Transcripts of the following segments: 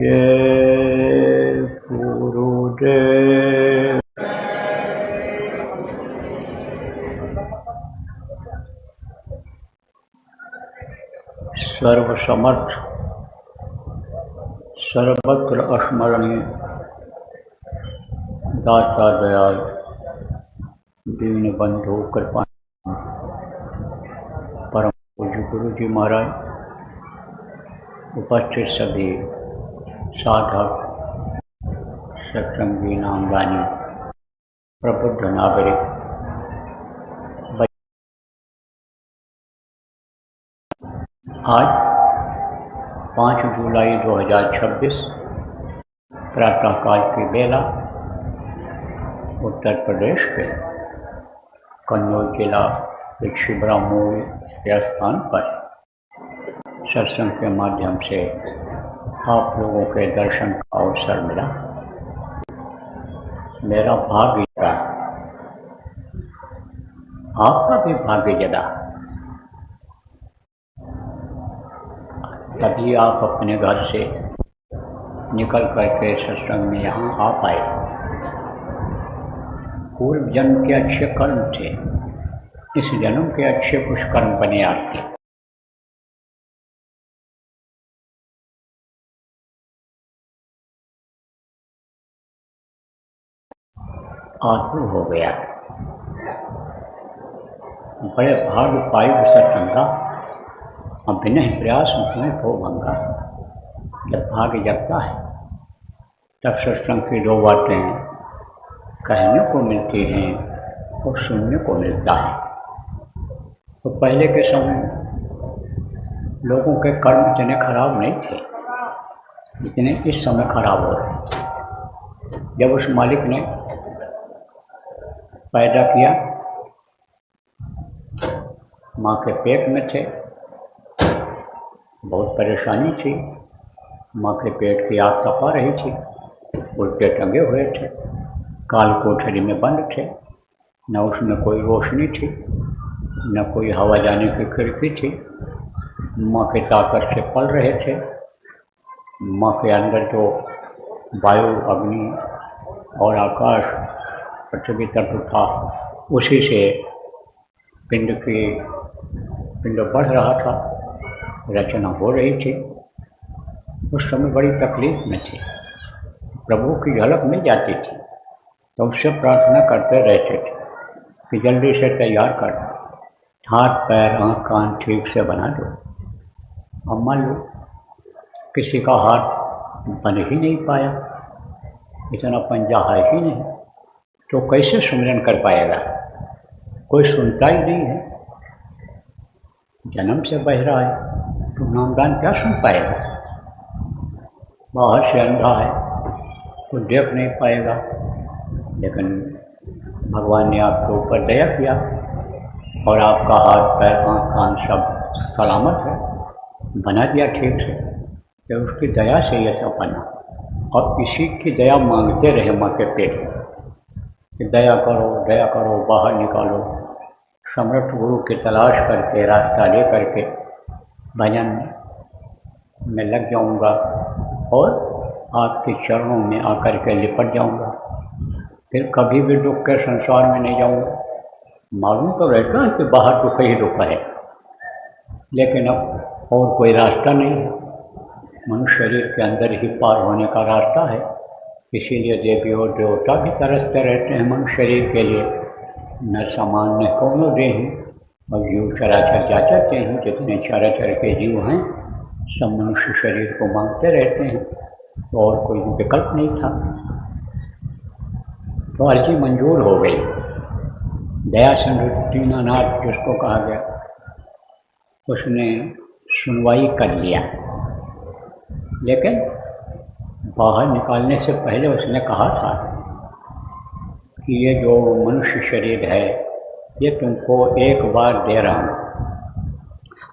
जय गुरुदेव। सर्वसमर्थ सर्वत्र स्मरणीय दाता दयाल दीन बंधु कृपा परम पूज्य गुरु जी महाराज, उपस्थित सभी साधक सत्संगी नामदानी प्रबुद्ध नागरिक, आज 5 जुलाई 2026 प्रातःकाल की बेला उत्तर प्रदेश के कन्नौज जिला एक शिवरामूल के स्थान पर सत्संग के माध्यम से आप लोगों के दर्शन का अवसर मिला। मेरा भाग्य जगा, आपका भी भाग्य जगा, तभी आप अपने घर से निकल करके सत्संग में यहाँ आ पाए। पूर्व जन्म के अच्छे कर्म थे, इस जन्म के अच्छे कुछ कर्म बने आपके। आतुर हो गया, बड़े भाग्य पायु सत्संगा, अभिनय प्रयास में हो भंगा। जब भाग्य जगता है तब सत्संग की 2 बातें कहने को मिलती हैं और सुनने को मिलता है। तो पहले के समय लोगों के कर्म इतने खराब नहीं थे जितने इस समय खराब हो रहे हैं। जब उस मालिक ने पैदा किया, माँ के पेट में थे, बहुत परेशानी थी। माँ के पेट की आग तपा रही थी, उल्टे टंगे हुए थे, काल कोठरी में बंद थे, न उसमें कोई रोशनी थी, न कोई हवा जाने की खिड़की थी। माँ के ताकत से पल रहे थे। माँ के अंदर जो वायु, अग्नि और आकाश, पृथ्वी तत्व था, उसी से पिंड बढ़ रहा था, रचना हो रही थी। उस समय बड़ी तकलीफ में थी, प्रभु की झलक मिल जाती थी तो उससे प्रार्थना करते रहते थे कि जल्दी से तैयार कर, हाथ पैर आँख कान ठीक से बना दो। अब मान लो किसी का हाथ बन ही नहीं पाया, इतना पंजा है ही नहीं, तो कैसे सुमिरन कर पाएगा? कोई सुनता ही नहीं है, जन्म से बहरा है तो नामदान क्या सुन पाएगा? बाहर से अंधा है तो देख नहीं पाएगा। लेकिन भगवान ने आपके ऊपर दया किया और आपका हाथ पैर आँख कान सब सलामत है, बना दिया ठीक से। तो उसकी दया से ये सब बना, और इसी की दया मांगते रहे माँ के पेट में कि दया करो, बाहर निकालो। समर्थ गुरु की तलाश करके, रास्ता ले करके भजन में लग जाऊंगा और आपके चरणों में आकर के लिपट जाऊंगा, फिर कभी भी दुख के संसार में नहीं जाऊंगा। मालूम तो रहता है कि बाहर दुख ही दुख है, लेकिन अब और कोई रास्ता नहीं है। मनुष्य शरीर के अंदर ही पार होने का रास्ता है। इसीलिए देवी और देवता भी तरसते रहते हैं मनुष्य शरीर के लिए। न समान न कौनो देहि, और जीव चराचर जाचरते हैं। जितने चराचर के जीव हैं सब मनुष्य शरीर को मांगते रहते हैं, तो और कोई विकल्प नहीं था। तो अर्जी मंजूर हो गई। दया सिंधु दीनानाथ जिसको कहा गया, उसने सुनवाई कर लिया। लेकिन बाहर निकालने से पहले उसने कहा था कि ये जो मनुष्य शरीर है ये तुमको एक बार दे रहा हूँ,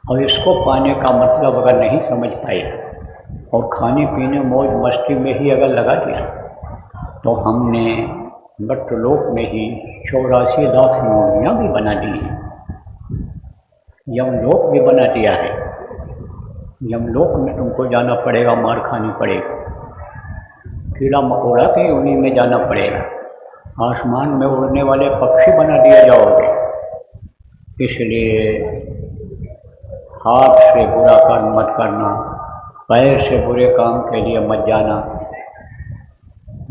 और इसको पाने का मतलब अगर नहीं समझ पाए और खाने पीने मौज मस्ती में ही अगर लगा दिया, तो हमने मृत्युलोक में ही 84 लाख योनियाँ भी बना दी हैं, यमलोक भी बना दिया है। यमलोक में तुमको जाना पड़ेगा, मार खानी पड़ेगी। कीड़ा मकोड़ा के उन्हीं में जाना पड़ेगा। आसमान में उड़ने वाले पक्षी बना दिया जाओगे। इसलिए हाथ से बुरा कर्म मत करना, पैर से बुरे काम के लिए मत जाना,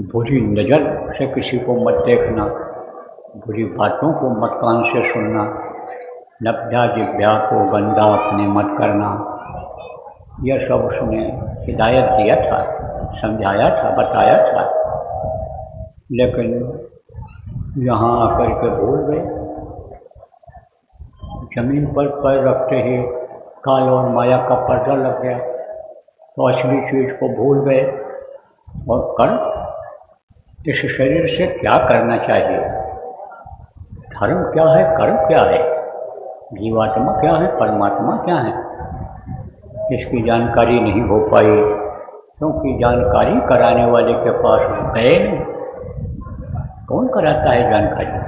बुरी नज़र से किसी को मत देखना, बुरी बातों को मत कान से सुनना, लब्धा जिह्वा को गंदा अपने मत करना। यह सब उसने हिदायत दिया था, समझाया था, बताया था, लेकिन यहाँ आकर के भूल गए। जमीन पर पैर रखते ही काल और माया का पर्दा लग गया, तो असली चीज़ को भूल गए। और कर्म, इस शरीर से क्या करना चाहिए, धर्म क्या है, कर्म क्या है, जीवात्मा क्या है, परमात्मा क्या है, इसकी जानकारी नहीं हो पाई, क्योंकि जानकारी कराने वाले के पास गए नहीं। कौन कराता है जानकारी?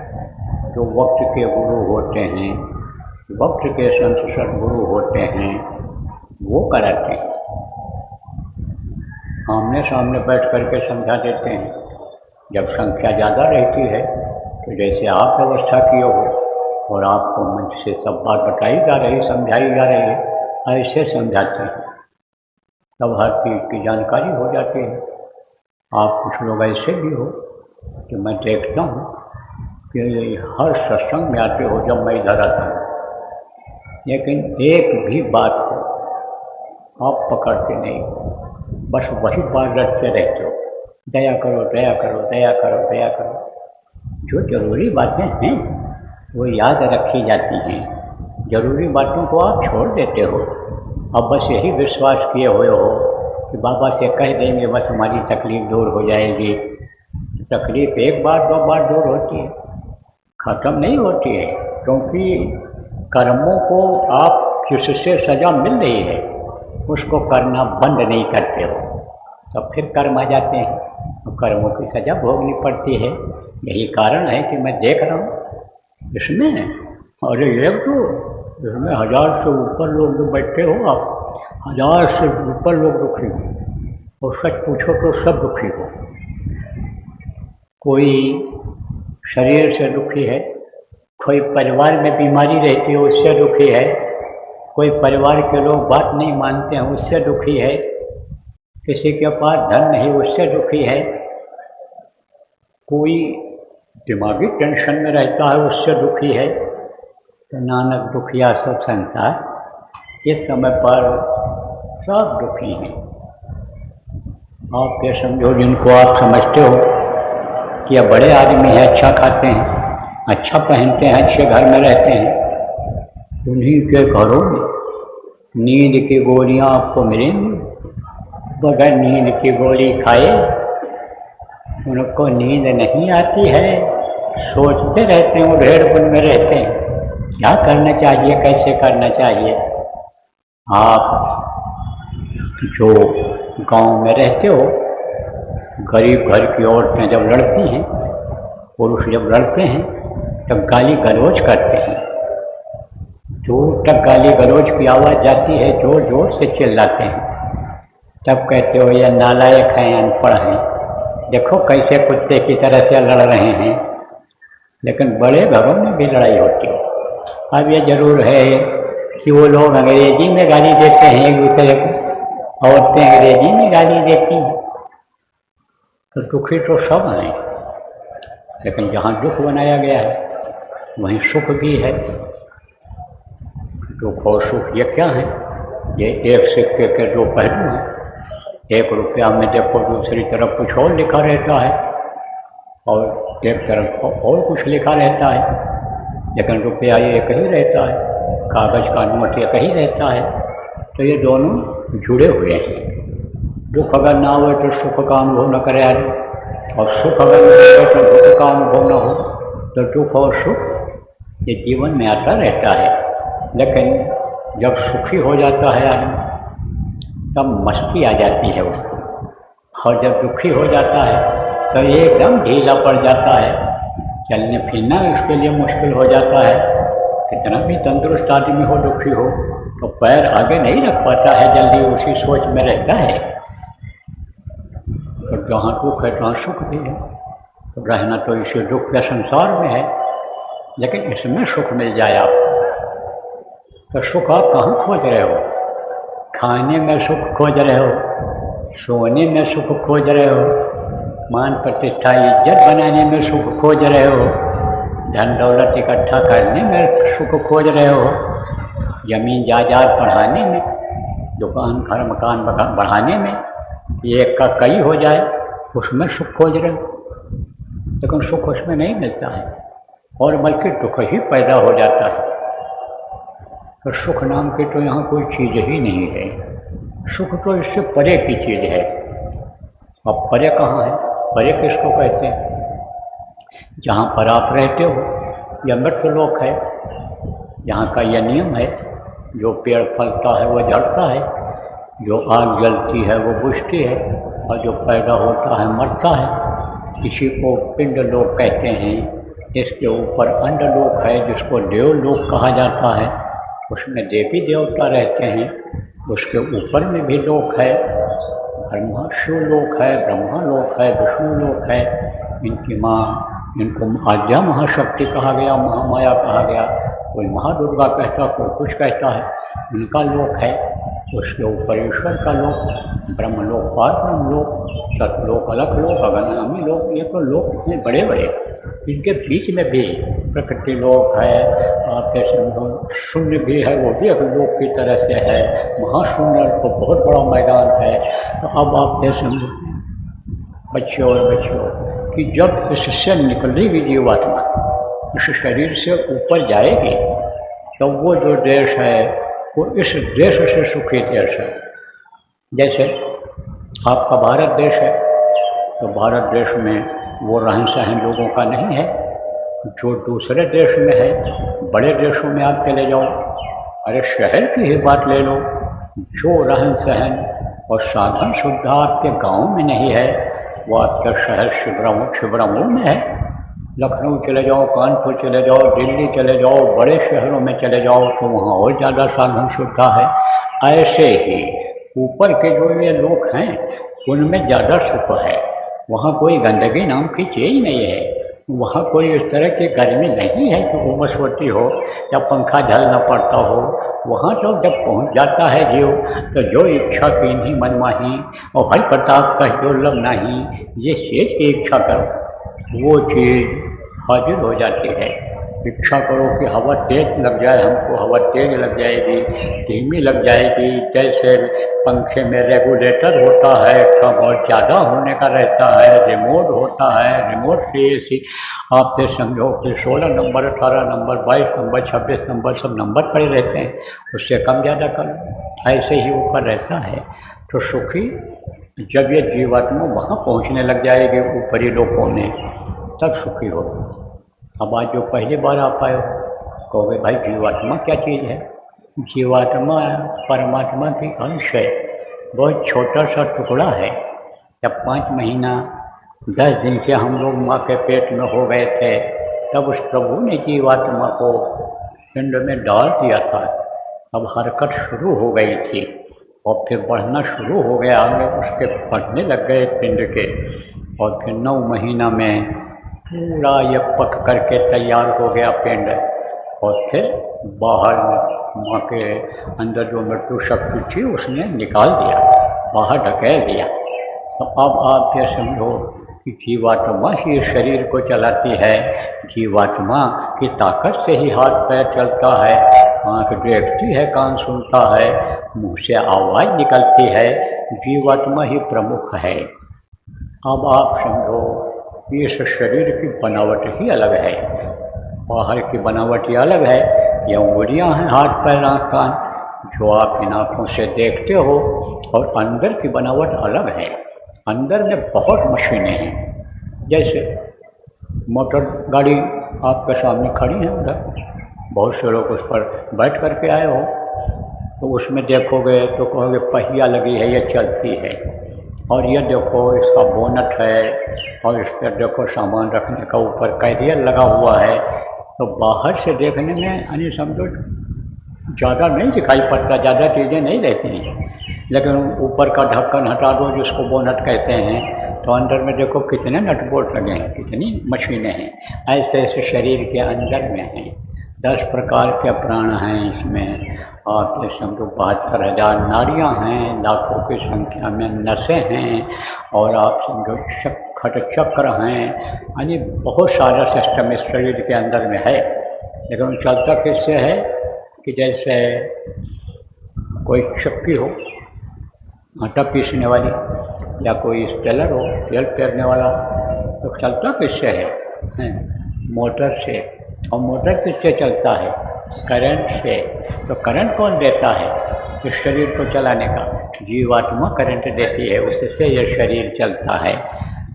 जो वक्त के गुरु होते हैं, वक्त के संत सद्गुरु होते हैं, वो कराते हैं। आमने सामने बैठ करके समझा देते हैं। जब संख्या ज़्यादा रहती है तो जैसे आप व्यवस्था किए हो और आपको मंच से सब बात बताई जा रही, समझाई जा रही है, ऐसे समझाते हैं, तब हर चीज़ की जानकारी हो जाती है। आप कुछ लोग ऐसे भी हो कि मैं देखता हूँ कि हर सत्संग में आते हो जब मैं इधर आता हूँ, लेकिन एक भी बात को आप पकड़ते नहीं, बस वही बात रटते रहते हो, दया करो, दया करो, दया करो, दया करो। जो ज़रूरी बातें हैं वो याद रखी जाती हैं, ज़रूरी बातों को आप छोड़ देते हो। अब बस यही विश्वास किए हुए हो कि बाबा से कह देंगे बस हमारी तकलीफ़ दूर हो जाएगी। तकलीफ़ एक बार दो बार दूर होती है, ख़त्म नहीं होती है, क्योंकि कर्मों को आप जिससे सज़ा मिल रही है उसको करना बंद नहीं करते हो, तब फिर कर्म आ जाते हैं, तो कर्मों की सज़ा भोगनी पड़ती है। यही कारण है कि मैं देख रहा हूँ इसमें, अरे ये तो इसमें 1000 से ऊपर लोग जो बैठे हो आप, 1000 से ऊपर लोग दुखी हो, और सच पूछो तो सब दुखी हो। कोई शरीर से दुखी है, कोई परिवार में बीमारी रहती है उससे दुखी है, कोई परिवार के लोग बात नहीं मानते हैं उससे दुखी है, किसी के पास धन नहीं उससे दुखी है, कोई दिमागी टेंशन में रहता है उससे दुखी है। तो नानक दुखिया सब संसार, इस समय पर सब दुखी हैं। आप ये समझो, जिनको आप समझते हो कि ये बड़े आदमी हैं, अच्छा खाते हैं, अच्छा पहनते हैं, अच्छे घर में रहते हैं, उन्हीं के घरों में नींद की गोलियां आपको मिलेंगी। बगैर नींद की गोली खाए उनको नींद नहीं आती है, सोचते रहते हैं, उधेड़पुन में रहते हैं, क्या करना चाहिए, कैसे करना चाहिए। आप जो गांव में रहते हो, गरीब घर की औरतें जब लड़ती हैं, पुरुष जब लड़ते हैं तब गाली गलौज करते हैं, दूर तक गाली गलौज की आवाज़ जाती है, जोर जोर से चिल्लाते हैं, तब कहते हो ये नालायक हैं, अनपढ़ हैं, देखो कैसे कुत्ते की तरह से लड़ रहे हैं। लेकिन बड़े घरों में भी लड़ाई होती है। अब ये ज़रूर है कि वो लोग अंग्रेजी में गाली देते हैं एक दूसरे को, औरतें अंग्रेजी में गाली देती हैं, तो दुखी तो सब हैं, लेकिन जहाँ दुख बनाया गया है वहीं सुख भी है। दुख और सुख ये क्या है? ये एक सिक्के के दो पहलू हैं। 1 रुपया में देखो दूसरी तरफ कुछ और लिखा रहता है और एक तरफ और कुछ लिखा रहता है, लेकिन रुपया एक ही रहता है, कागज़ का नोट एक ही रहता है। तो ये दोनों जुड़े हुए हैं। दुख अगर ना हो तो सुख का अनुभव न करे, और सुख अगर न हो तो दुख का अनुभव न हो, तो दुख और सुख ये जीवन में आता रहता है। लेकिन जब सुखी हो जाता है आदमी तब मस्ती आ जाती है उसको, और जब दुखी हो जाता है तो एकदम ढीला पड़ जाता है, चलने फिरना उसके लिए मुश्किल हो जाता है। कितना भी तंदुरुस्त आदमी हो, दुखी हो तो पैर आगे नहीं रख पाता है, जल्दी उसी सोच में रहता है। तो जहाँ दुख है तहाँ सुख भी है। तो रहना तो इसी दुख के संसार में है, लेकिन इसमें सुख मिल जाए आपको तो सुख आप कहाँ खोज रहे हो? खाने में सुख खोज रहे हो, सोने में सुख खोज रहे हो, मान प्रतिष्ठा इज्जत बनाने में सुख खोज रहे हो, धन दौलत इकट्ठा करने में सुख खोज रहे हो, जमीन जायदाद बढ़ाने में, दुकान घर मकान बढ़ाने में, एक का कई हो जाए उसमें सुख खोज रहे हो, लेकिन सुख उसमें नहीं मिलता है और बल्कि दुख ही पैदा हो जाता है। तो सुख नाम की तो यहाँ कोई चीज़ ही नहीं है। सुख तो इससे परे की चीज़ है। अब परे कहाँ है? परे किसको कहते हैं? जहाँ पर आप रहते हो यह मृत्युलोक है। यहाँ का यह नियम है, जो पेड़ फलता है वो झड़ता है, जो आग जलती है वो बुझती है, और जो पैदा होता है मरता है। इसी को पिंड लोक कहते हैं। इसके ऊपर अंडलोक है जिसको देवलोक कहा जाता है, उसमें देवी देवता रहते हैं। उसके ऊपर में भी लोक है, ब्रह्मा शिवलोक है, ब्रह्मा लोक है, विष्णु लोक है। इनकी माँ, इनको आद्या महाशक्ति कहा गया, महामाया कहा गया, कोई महादुर्गा कहता, कोई कुछ कहता है, उनका लोक है। उसके ऊपर ईश्वर का लोक, ब्रह्मलोक, पार ब्रह्मलोक, सतलोक, अलख लोक, अगनामी लोक। ये तो लोक इतने बड़े बड़े, इनके बीच में भी प्रकृति लोक है। आप जैसे शून्य भी है, वो भी एक लोक की तरह से है। महाशून्य तो बहुत बड़ा मैदान है। तो अब आप जैसे बच्चे और बच्चियों कि जब इससे निकलेगी जीवात्मा, इस शरीर से ऊपर जाएगी, तो वो जो देश है वो इस देश से सुखी देश है। जैसे आपका भारत देश है, तो भारत देश में वो रहन सहन लोगों का नहीं है जो दूसरे देश में है। बड़े देशों में आप चले जाओ, अरे शहर की ही बात ले लो, जो रहन सहन और साधन सुविधा आपके गांव में नहीं है वो आपके शहर शिवरामऊ में है। लखनऊ चले जाओ, कानपुर चले जाओ, दिल्ली चले जाओ, बड़े शहरों में चले जाओ तो वहाँ और ज़्यादा साधन सुविधा है। ऐसे ही ऊपर के जो ये लोग हैं उनमें ज़्यादा सुख है। वहाँ कोई गंदगी नाम की चीज़ नहीं है, वहाँ कोई इस तरह की गर्मी नहीं है कि उमस होती हो या पंखा झलना पड़ता हो। वहाँ तो जब पहुँच जाता है जीव तो जो इच्छा की नहीं मनमाही और हर प्रताप का दुर्लभ नहीं, ये चीज़ की इच्छा करो वो चीज़ हाजिर हो जाती है। इच्छा करो कि हवा तेज लग जाए, हमको हवा तेज लग जाएगी, धीमी लग जाएगी। जैसे पंखे में रेगुलेटर होता है, कम और ज़्यादा होने का रहता है, रिमोट होता है, रिमोट से एसी आप ये समझो कि 16 नंबर, 18 नंबर, 22 नंबर, 26 नंबर सब नंबर पड़े रहते हैं, उससे कम ज़्यादा करो, ऐसे ही ऊपर रहता है। तो सुखी जब ये जीवात्मा वहाँ पहुँचने लग जाएगी ऊपरी लोकों में, तब सुखी हो। अब आज जो पहली बार आप आए हो कहोगे भाई जीवात्मा क्या चीज़ है? जीवात्मा परमात्मा की अंश है, बहुत छोटा सा टुकड़ा है। जब 5 महीना 10 दिन के हम लोग माँ के पेट में हो गए थे, तब उस प्रभु ने जीवात्मा को पिंड में डाल दिया था। अब हरकत शुरू हो गई थी और फिर बढ़ना शुरू हो गया, आगे उसके बढ़ने लग गए पिंड के, और फिर 9 महीना में पूरा ये पक करके तैयार हो गया पिंड, और फिर बाहर माँ के अंदर जो मृत्यु शक्ति थी उसने निकाल दिया, बाहर ढकेल दिया। तो अब आप ये समझो कि जीवात्मा ही शरीर को चलाती है, जीवात्मा की ताकत से ही हाथ पैर चलता है, आँख देखती है, कान सुनता है, मुँह से आवाज़ निकलती है, जीवात्मा ही प्रमुख है। अब आप समझो इस शरीर की बनावट ही अलग है, बाहर की बनावट ही अलग है। ये उंगलियां हैं, हाथ पैर आँख कान, जो आप इन आँखों से देखते हो, और अंदर की बनावट अलग है। अंदर में बहुत मशीनें हैं। जैसे मोटर गाड़ी आपके सामने खड़ी है, उधर बहुत से लोग उस पर बैठ करके आए हो, तो उसमें देखोगे तो कहोगे पहिया लगी है, ये चलती है। और ये देखो इसका बोनट है, और इस पर देखो सामान रखने का ऊपर कैरियर लगा हुआ है। तो बाहर से देखने में यानी समझो ज़्यादा नहीं दिखाई पड़ता, ज़्यादा चीज़ें नहीं रहती हैं, लेकिन ऊपर का ढक्कन हटा दो जिसको बोनट कहते हैं, तो अंदर में देखो कितने नट बोल्ट लगे हैं, कितनी मशीनें हैं, ऐसे ऐसे शरीर के अंदर में हैं। 10 प्रकार के प्राण हैं इसमें। आप ये समझो 72,000 नाड़ियाँ हैं, लाखों की संख्या में नसें हैं, और आप समझो खट चक्र हैं, यानी बहुत सारा सिस्टम इस शरीर के अंदर में है। लेकिन चलता किससे है कि जैसे कोई चक्की हो आटा पीसने वाली, या कोई स्टेलर हो तेल पेरने वाला, तो चलता किससे है? मोटर से। और मोटर किससे चलता है? करंट से। तो करंट कौन देता है इस शरीर को चलाने का? जीवात्मा करंट देती है, उससे ये शरीर चलता है।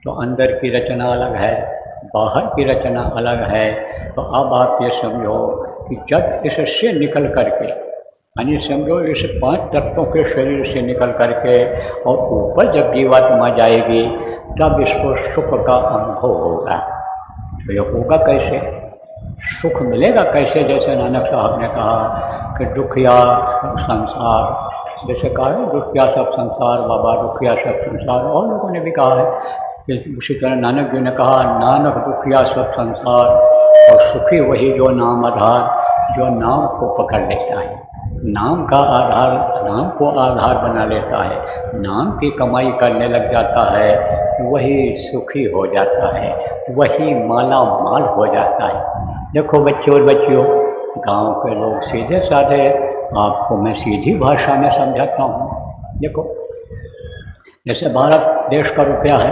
तो अंदर की रचना अलग है, बाहर की रचना अलग है। तो अब आप ये समझो कि जब इससे निकल करके, यानी समझो इस 5 तत्वों के शरीर से निकल करके और ऊपर जब जीवात्मा जाएगी, तब इसको सुख का अनुभव होगा। तो ये होगा कैसे? सुख मिलेगा कैसे? जैसे नानक साहब ने कहा कि दुखिया संसार, जैसे कहा है दुखिया सब संसार, बाबा दुखिया सब संसार, और लोगों ने भी कहा है कि उसी तरह नानक जी ने कहा नानक दुखिया सब संसार, और सुखी वही जो नाम आधार, जो नाम को पकड़ लेता है, नाम का आधार, नाम को आधार बना लेता है, नाम की कमाई करने लग जाता है, वही सुखी हो जाता है, वही माला माल हो जाता है। देखो बच्चों और बच्चियों, गांव के लोग सीधे साधे, आपको मैं सीधी भाषा में समझाता हूँ। देखो जैसे भारत देश का रुपया है,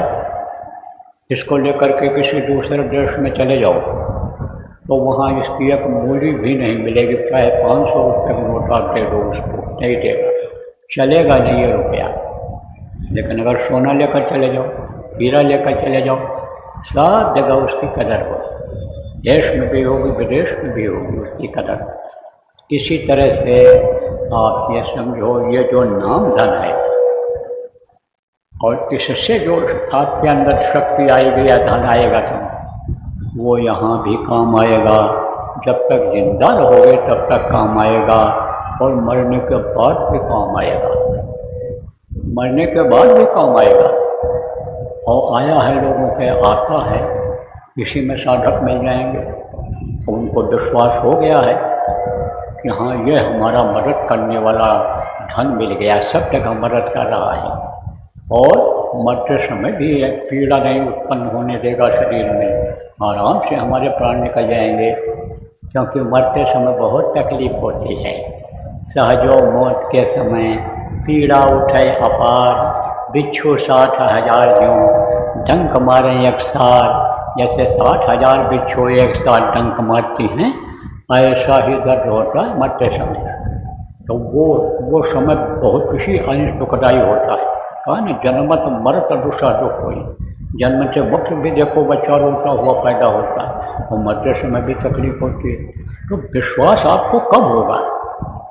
इसको लेकर के किसी दूसरे देश में चले जाओ तो वहाँ इसकी एक मूली भी नहीं मिलेगी, चाहे 500 रुपये का नोट आप दे दो उसको, नहीं देगा, चलेगा नहीं ये रुपया। लेकिन अगर सोना लेकर चले जाओ, हीरा लेकर चले जाओ, सब जगह उसकी कदर हो, देश में भी होगी विदेश में भी होगी उसकी कदर। इसी तरह से आप ये समझो, ये जो नाम धन है, और इससे जो आपके अंदर शक्ति आएगी या धन आएगा समझो, वो यहाँ भी काम आएगा। जब तक जिंदा रहोगे तब तक काम आएगा, और मरने के बाद भी काम आएगा, मरने के बाद भी काम आएगा। और आया है लोगों के, आता है, इसी में साधक मिल जाएंगे तो उनको विश्वास हो गया है कि हाँ ये हमारा मदद करने वाला धन मिल गया, सब जगह मदद कर रहा है, और मरते समय भी एक पीड़ा नहीं उत्पन्न होने देगा शरीर में, आराम से हमारे प्राण निकल जाएंगे। क्योंकि मरते समय बहुत तकलीफ होती है, सहजो मौत के समय पीड़ा उठे अपार, बिच्छू 60,000 ज्यों डंक मारे एक सार। जैसे 60,000 बिच्छू एक साथ डंक मारती हैं, ऐसा ही दर्द होता है मरते समय। तो वो समय बहुत किसी अंश दुखदायी होता है। कहा न जन्मत मरत दूसरा दुख हुई, जन्म से वक्त भी देखो बच्चा रोता हुआ पैदा होता है, और मरते समय भी तकलीफ होती है। तो विश्वास आपको कब होगा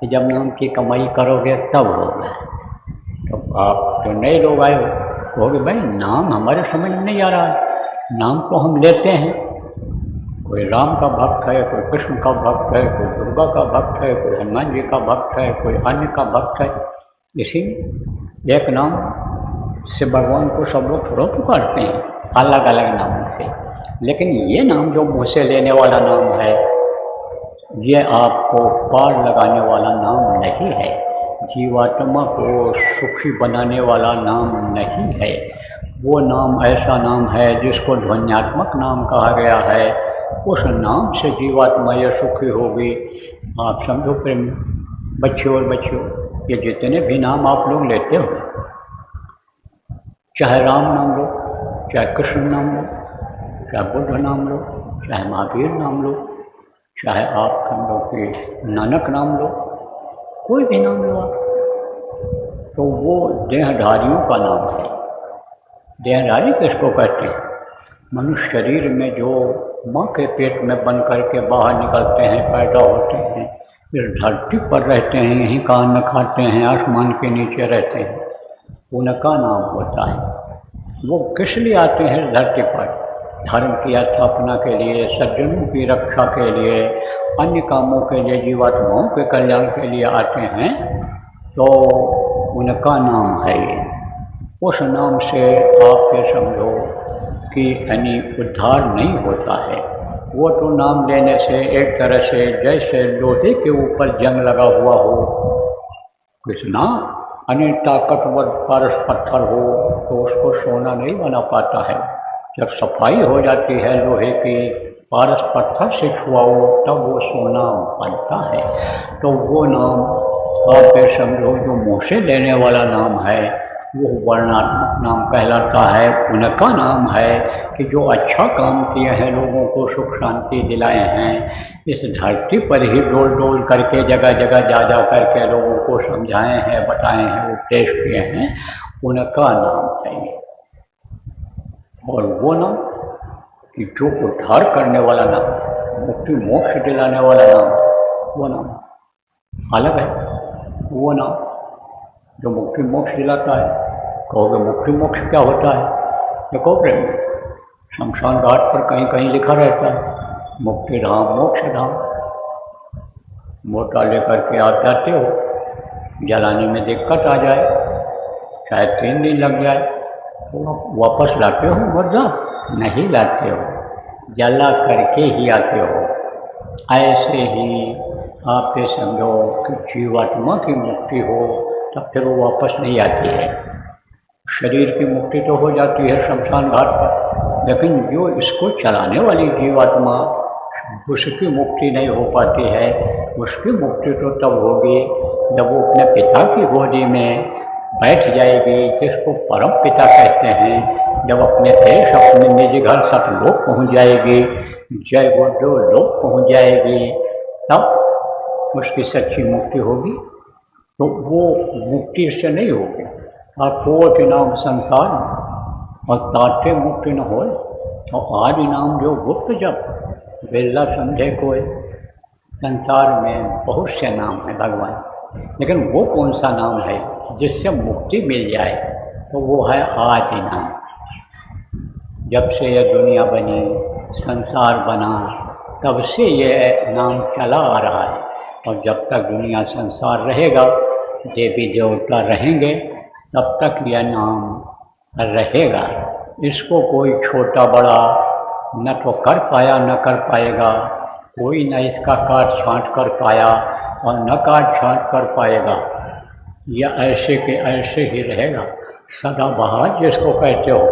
कि जब नाम की कमाई करोगे तब होगा। तो आप जो नए लोग आए हो कहोगे भाई नाम हमारे समझ में नहीं आ रहा है, नाम तो हम लेते हैं, कोई राम का भक्त है, कोई कृष्ण का भक्त है, कोई दुर्गा का भक्त है, कोई हनुमान जी का भक्त है, कोई अन्य का भक्त है। इसी एक नाम से भगवान को सब लोग थोड़ा पुकारते हैं अलग अलग नामों से, लेकिन ये नाम जो मुँह से लेने वाला नाम है, ये आपको पार लगाने वाला नाम नहीं है, जीवात्मा को सुखी बनाने वाला नाम नहीं है। वो नाम ऐसा नाम है जिसको ध्वन्यात्मक नाम कहा गया है, उस नाम से जीवात्मा ये सुखी होगी। आप समझो प्रेम बच्चों और बच्चियों, ये जितने भी नाम आप लोग लेते हो, चाहे राम नाम लो, चाहे कृष्ण नाम लो, चाहे बुद्ध नाम लो, चाहे महावीर नाम लो, चाहे आप समझो कि नानक नाम लो, कोई भी नाम लो आप, तो वो देहधारियों का नाम है। देहधारी किसको कहते हैं? मनुष्य शरीर में जो माँ के पेट में बन करके बाहर निकलते हैं, पैदा होते हैं, फिर धरती पर रहते हैं, यहीं का अन्न खाते हैं, आसमान के नीचे रहते हैं, उनका नाम होता है। वो किस लिए आते हैं धरती पर? धर्म की स्थापना के लिए, सज्जनों की रक्षा के लिए, अन्य कामों के लिए, जीवात्माओं के कल्याण के लिए आते हैं, तो उनका नाम है ये। उस नाम से आप ये समझो कि यानी उद्धार नहीं होता है। वो तो नाम लेने से एक तरह से जैसे लोहे के ऊपर जंग लगा हुआ हो, कितना यानी ताकतवर पारस पत्थर हो तो उसको सोना नहीं बना पाता है। जब सफाई हो जाती है लोहे की, पारस पत्थर से छुआओ तब वो सोना बनता है। तो वो नाम आप ये समझो जो मुँह से लेने वाला नाम है वो वर्णात्मक नाम कहलाता है। उनका नाम है कि जो अच्छा काम किए हैं, लोगों को सुख शांति दिलाए हैं, इस धरती पर ही डोल डोल करके जगह जगह जा जा करके लोगों को समझाए हैं, बताए हैं, उपदेश किए हैं, उनका नाम है ये। और वो नाम कि जो उद्धार करने वाला नाम, मुक्ति मोक्ष दिलाने वाला नाम, वो नाम अलग है। वो नाम जो मुक्ति मोक्ष दिलाता है। कहोगे मुक्ति मोक्ष क्या होता है? देखो प्रेम, शमशान घाट पर कहीं कहीं लिखा रहता है मुक्ति धाम मोक्ष धाम। मोटा लेकर के आप जाते हो, जलाने में दिक्कत आ जाए, शायद 3 दिन लग जाए, तो वापस लाते हो मुर्दा? नहीं लाते हो, जला करके ही आते हो। ऐसे ही आप ये समझो कि जीवात्मा की मुक्ति हो तब फिर वो वापस नहीं आती है। शरीर की मुक्ति तो हो जाती है शमशान घाट पर, लेकिन जो इसको चलाने वाली जीवात्मा, उसकी मुक्ति नहीं हो पाती है। उसकी मुक्ति तो तब होगी जब वो अपने पिता की गोदी में बैठ जाएगी, जिसको परम पिता कहते हैं। जब अपने देश, अपने निज घर सतलोक पहुँच जाएगी, जय गुरु लोक पहुँच जाएगी, तब उसकी सच्ची मुक्ति होगी। तो वो मुक्ति इससे नहीं होगी। अकोट नाम संसार और ताटे मुक्ति न होए, और आदि नाम जो गुप्त जब बिरला समझे कोई। संसार में बहुत से नाम है भगवान, लेकिन वो कौन सा नाम है जिससे मुक्ति मिल जाए? तो वो है आदि नाम। जब से यह दुनिया बनी, संसार बना, तब से ये नाम चला आ रहा है। और जब तक दुनिया संसार रहेगा, देवी देवता रहेंगे, तब तक यह नाम रहेगा। इसको कोई छोटा बड़ा न तो कर पाया न कर पाएगा, कोई न इसका काट छांट कर पाया और न काट छांट कर पाएगा। यह ऐसे के ऐसे ही रहेगा। सदाबहार जिसको कहते हो,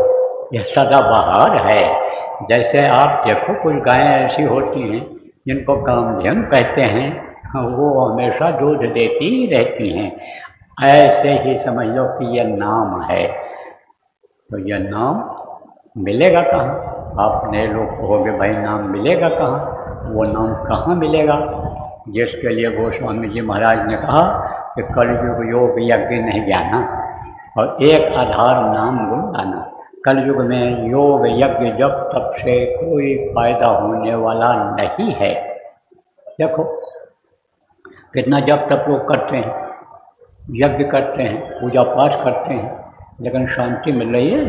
यह सदाबहार है। जैसे आप देखो कुछ गायें ऐसी होती हैं जिनको कामधेनु कहते हैं, वो हमेशा दूध देती ही रहती हैं। ऐसे ही समझ लो कि यह नाम है। तो यह नाम मिलेगा कहाँ? आप नए लोग कहोगे भाई नाम मिलेगा कहाँ? वो नाम कहाँ मिलेगा? जिसके लिए गोस्वामी जी महाराज ने कहा कि कलयुग योग यज्ञ नहीं जाना और एक आधार नाम गुण गाना। कलयुग में योग यज्ञ जब तब से कोई फायदा होने वाला नहीं है। देखो कितना जब तब लोग करते हैं, यज्ञ करते हैं, पूजा पाठ करते हैं, लेकिन शांति मिल रही है?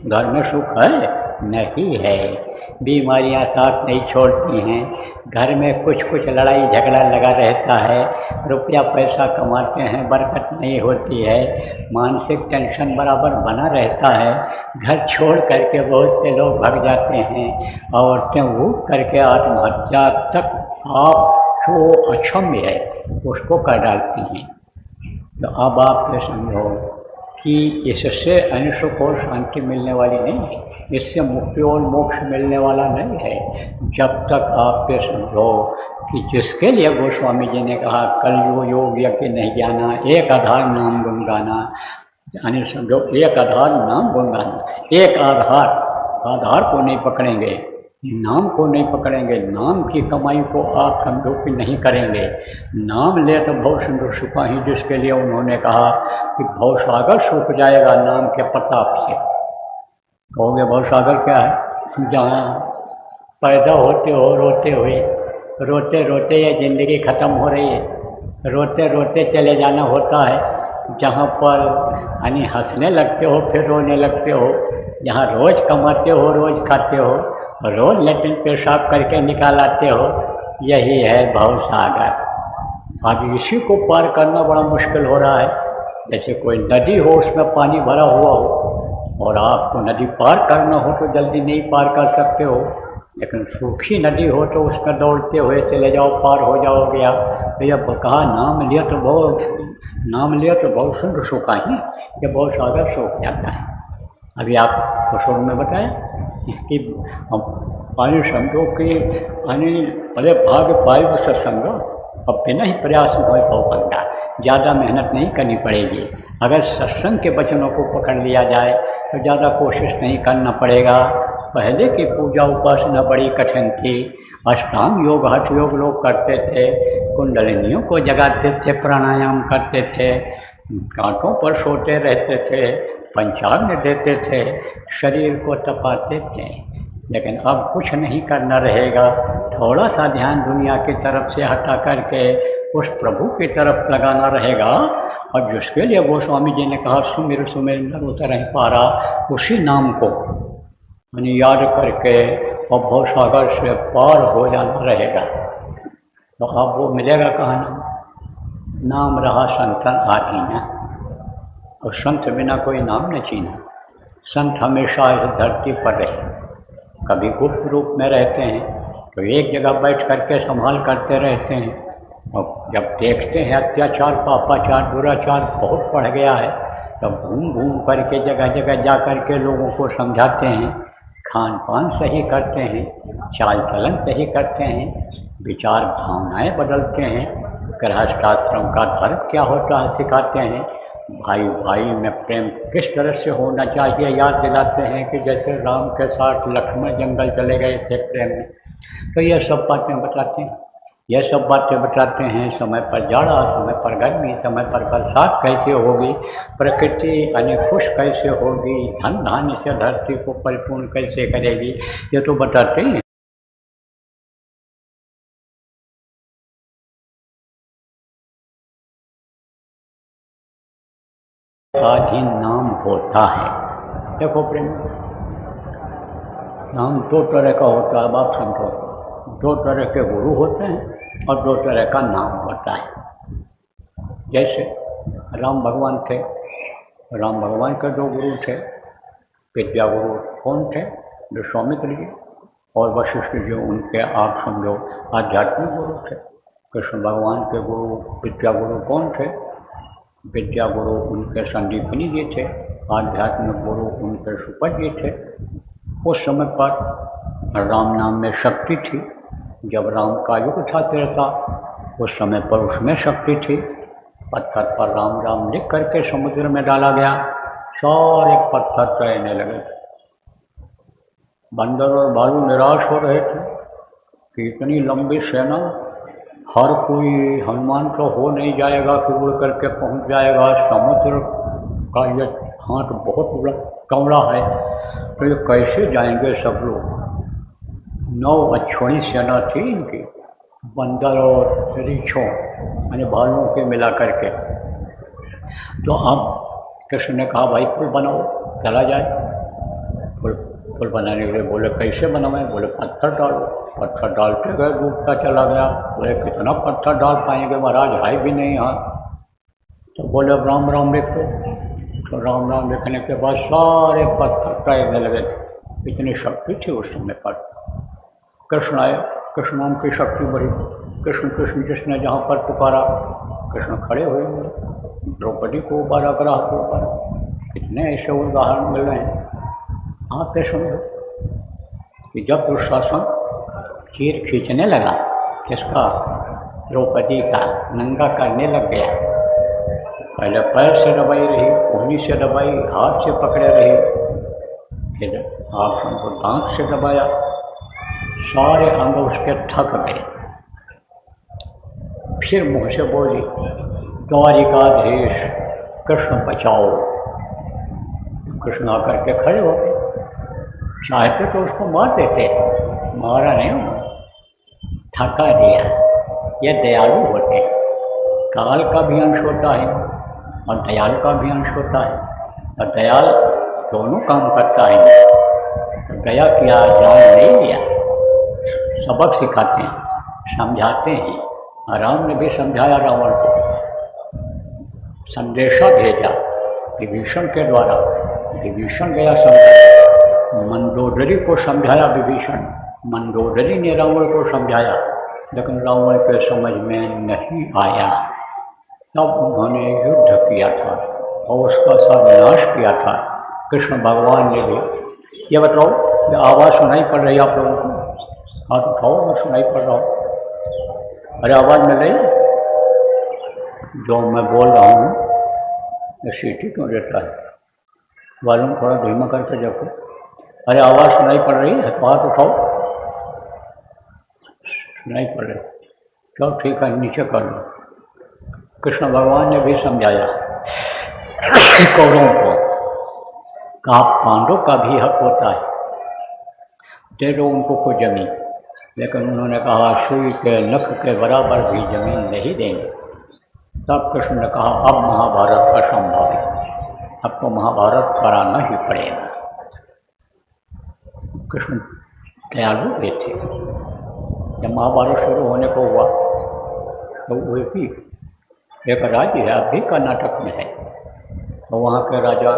घर में सुख है? नहीं है। बीमारियां साथ नहीं छोड़ती हैं, घर में कुछ कुछ लड़ाई झगड़ा लगा रहता है, रुपया पैसा कमाते हैं, बरकत नहीं होती है, मानसिक टेंशन बराबर बना रहता है। घर छोड़ करके बहुत से लोग भाग जाते हैं, औरतें उठ करके आत्महत्या तक आप जो अक्षम्य है उसको कर डालती हैं। तो अब आप ये समझो कि इससे अनिसुख और शांति मिलने वाली नहीं है, इससे मुक्ति और मोक्ष मिलने वाला नहीं है। जब तक आप ये समझो कि जिसके लिए गोस्वामी जी ने कहा कलयुग योग यज्ञ नहीं जाना, एक आधार नाम गुण गाना, यानी समझो एक आधार नाम गुण गाना। एक आधार को नहीं पकड़ेंगे, नाम को नहीं पकड़ेंगे, नाम की कमाई को आप समझो कि नहीं करेंगे। नाम ले तो भव सिंधु सुखा ही, जिसके लिए उन्होंने कहा कि भवसागर सूख जाएगा नाम के प्रताप से। कहोगे भवसागर क्या है? जहाँ पैदा होते हो रोते हुए, रोते रोते ये ज़िंदगी ख़त्म हो रही है, रोते रोते चले जाना होता है। जहाँ पर यानी हंसने लगते हो फिर रोने लगते हो, जहाँ रोज़ कमाते हो, रोज़ खाते हो, रोज़ लेटरिन पेशाब करके निकाल आते हो, यही है भवसागर। अब इसी को पार करना बड़ा मुश्किल हो रहा है। जैसे कोई नदी हो, उसमें पानी भरा हुआ हो और आपको नदी पार करना हो तो जल्दी नहीं पार कर सकते हो, लेकिन सूखी नदी हो तो उसमें दौड़ते हुए चले जाओ, पार हो जाओगे आप। तो जब कहा नाम लिया तो बहुत सुंदर सूखा ही, ये बहुत सागर सूख जाता है। अभी आपको शुरू में बताया कि हम पानी समझो कि पानी बड़े भाग पाए सत्संग, अब बिना ही प्रयास में हो पाएगा, ज़्यादा मेहनत नहीं करनी पड़ेगी। अगर सत्संग के वचनों को पकड़ लिया जाए तो ज़्यादा कोशिश नहीं करना पड़ेगा। पहले की पूजा उपासना बड़ी कठिन थी, अष्टांग योग हठ योग लोग करते थे, कुंडलिनियों को जगाते थे, प्राणायाम करते थे, कांटों पर सोते रहते थे, पंचांग देते थे, शरीर को तपाते थे। लेकिन अब कुछ नहीं करना रहेगा, थोड़ा सा ध्यान दुनिया की तरफ से हटा करके उस प्रभु की तरफ लगाना रहेगा। और जिसके लिए गोस्वामी जी ने कहा सुमिर सुमिर नर उतर ही पारा, उसी नाम को याद करके और भवसागर से पार हो जाना रहेगा। तो अब वो मिलेगा कहाँ नाम रहा संतन आधीना, और संत बिना कोई नाम न चीना। संत हमेशा इस धरती पर रहे, कभी गुप्त रूप में रहते हैं तो एक जगह बैठ करके संभाल करते रहते हैं, और जब देखते हैं अत्याचार पापाचार दुराचार बहुत बढ़ गया है तब घूम घूम करके जगह जगह जा करके लोगों को समझाते हैं, खान पान सही करते हैं, चाल चलन सही करते हैं, विचार भावनाएं बदलते हैं, गृहस्थाश्रम का धर्म क्या होता है सिखाते हैं, भाई भाई में प्रेम किस तरह से होना चाहिए याद दिलाते हैं कि जैसे राम के साथ लक्ष्मण जंगल चले गए थे प्रेम में। तो ये सब बातें बताते हैं, ये सब बातें बताते हैं। समय पर जाड़ा, समय पर गर्मी, समय पर बरसात कैसे होगी, प्रकृति खुश कैसे होगी, धन धान्य से धरती को परिपूर्ण कैसे करेगी, ये तो बताते हैं। आधीन नाम होता है। देखो प्रेम, नाम दो तरह का होता है, बात समझो। दो तरह के गुरु होते हैं और दो तरह का नाम होता है। जैसे राम भगवान थे, राम भगवान के दो गुरु थे। विद्या गुरु कौन थे? विश्वामित्र जी, और वशिष्ठ जी उनके आप समझो आध्यात्मिक गुरु थे। कृष्ण भगवान के गुरु विद्या गुरु कौन थे? विद्या गुरु उनके संदीपनी जी थे, आध्यात्मिक गुरु उनके सुपद जी थे। उस समय पर राम नाम में शक्ति थी। जब राम का युग था त्रेता, उस समय पर उसमें शक्ति थी। पत्थर पर राम राम लिख करके समुद्र में डाला गया, सारे पत्थर तैरने लगे थे। बंदर और भालू निराश हो रहे थे कि इतनी लंबी सेना, हर कोई हनुमान तो हो नहीं जाएगा कि उड़ करके पहुंच जाएगा, समुद्र का ये हाथ बहुत चौड़ा है, तो ये कैसे जाएंगे सब लोग। 9 अक्षौणी सेना थी इनकी, बंदर और रीछों यानी भालुओं के मिला करके। तो अब कृष्ण ने कहा भाई पुल बनाओ, चला जाए। पुल बनाने के लिए बोले कैसे बनाएं? बोले पत्थर डालो। पत्थर डालते गए, डूबता चला गया। बोले कितना पत्थर डाल पाएंगे महाराज, है भी नहीं यहाँ। तो बोले राम राम लिखो। तो राम राम लिखने के बाद सारे पत्थर तैरने लगे। इतनी शक्ति थी उस समय पर। कृष्ण आए, कृष्ण नाम की शक्ति बढ़ी। कृष्ण कृष्ण जिसने जहाँ पर पुकारा, कृष्ण खड़े हुए। द्रौपदी को उबारा, ग्राह को उबारा। कितने ऐसे उदाहरण मिल रहे हैं। आप ये समझो कि जब दुशासन चीर खींचने लगा, किसका? द्रौपदी का, नंगा करने लग गया। पहले पैर से दबाई रही, कोहनी से दबाई, हाथ से पकड़े रही, फिर आप हमको दांत से दबाया, सारे अंग उसके थक गए। फिर मुँह से बोली द्वारिकाधीश कृष्ण बचाओ। कृष्ण आकर के खड़े हो गए। चाहते तो उसको मार देते, मारा नहीं, थका दिया। ये दयालु होते हैं। काल का भी अंश होता है और दयाल का भी अंश होता है, और दयाल दोनों काम करता है। दया किया, जान नहीं लिया, सबक सिखाते हैं, समझाते हैं। राम ने भी समझाया रावण को, संदेशा भेजा विभीषण के द्वारा। विभीषण गया समझाया, मंदोदरी को समझाया विभीषण, मंदोदरी ने रावण को समझाया, लेकिन रावण के समझ में नहीं आया। तब उन्होंने युद्ध किया था और उसका सर्वनाश किया था कृष्ण भगवान ने भी। ये बताओ, ये आवाज़ सुनाई पड़ रही है आप लोगों को? हाथ उठाओ, मैं सुनाई पड़ रहा हूँ। अरे आवाज़ मिल रही है? जो मैं बोल रहा हूँ ये सीटी क्यों देता है? वॉल्यूम थोड़ा धीमा करके देखो। अरे आवाज़ सुनाई पड़ रही है? हाथ उठाओ। सुनाई पड़ रही? चलो ठीक है, नीचे कर लो। कृष्ण भगवान ने भी समझाया कौरवों को, कहा पांडव का भी हक होता है, दे दो उनको कोई जमीन। लेकिन उन्होंने कहा सुई के नख के बराबर भी जमीन नहीं देंगे। तब कृष्ण ने कहा अब महाभारत असंभव है, अब तो महाभारत कराना ही पड़ेगा। कृष्ण दयालु भी थे। जब महाभारत शुरू होने को हुआ तो वो भी एक राज्य है, अब भी कर्नाटक में है, तो वहाँ के राजा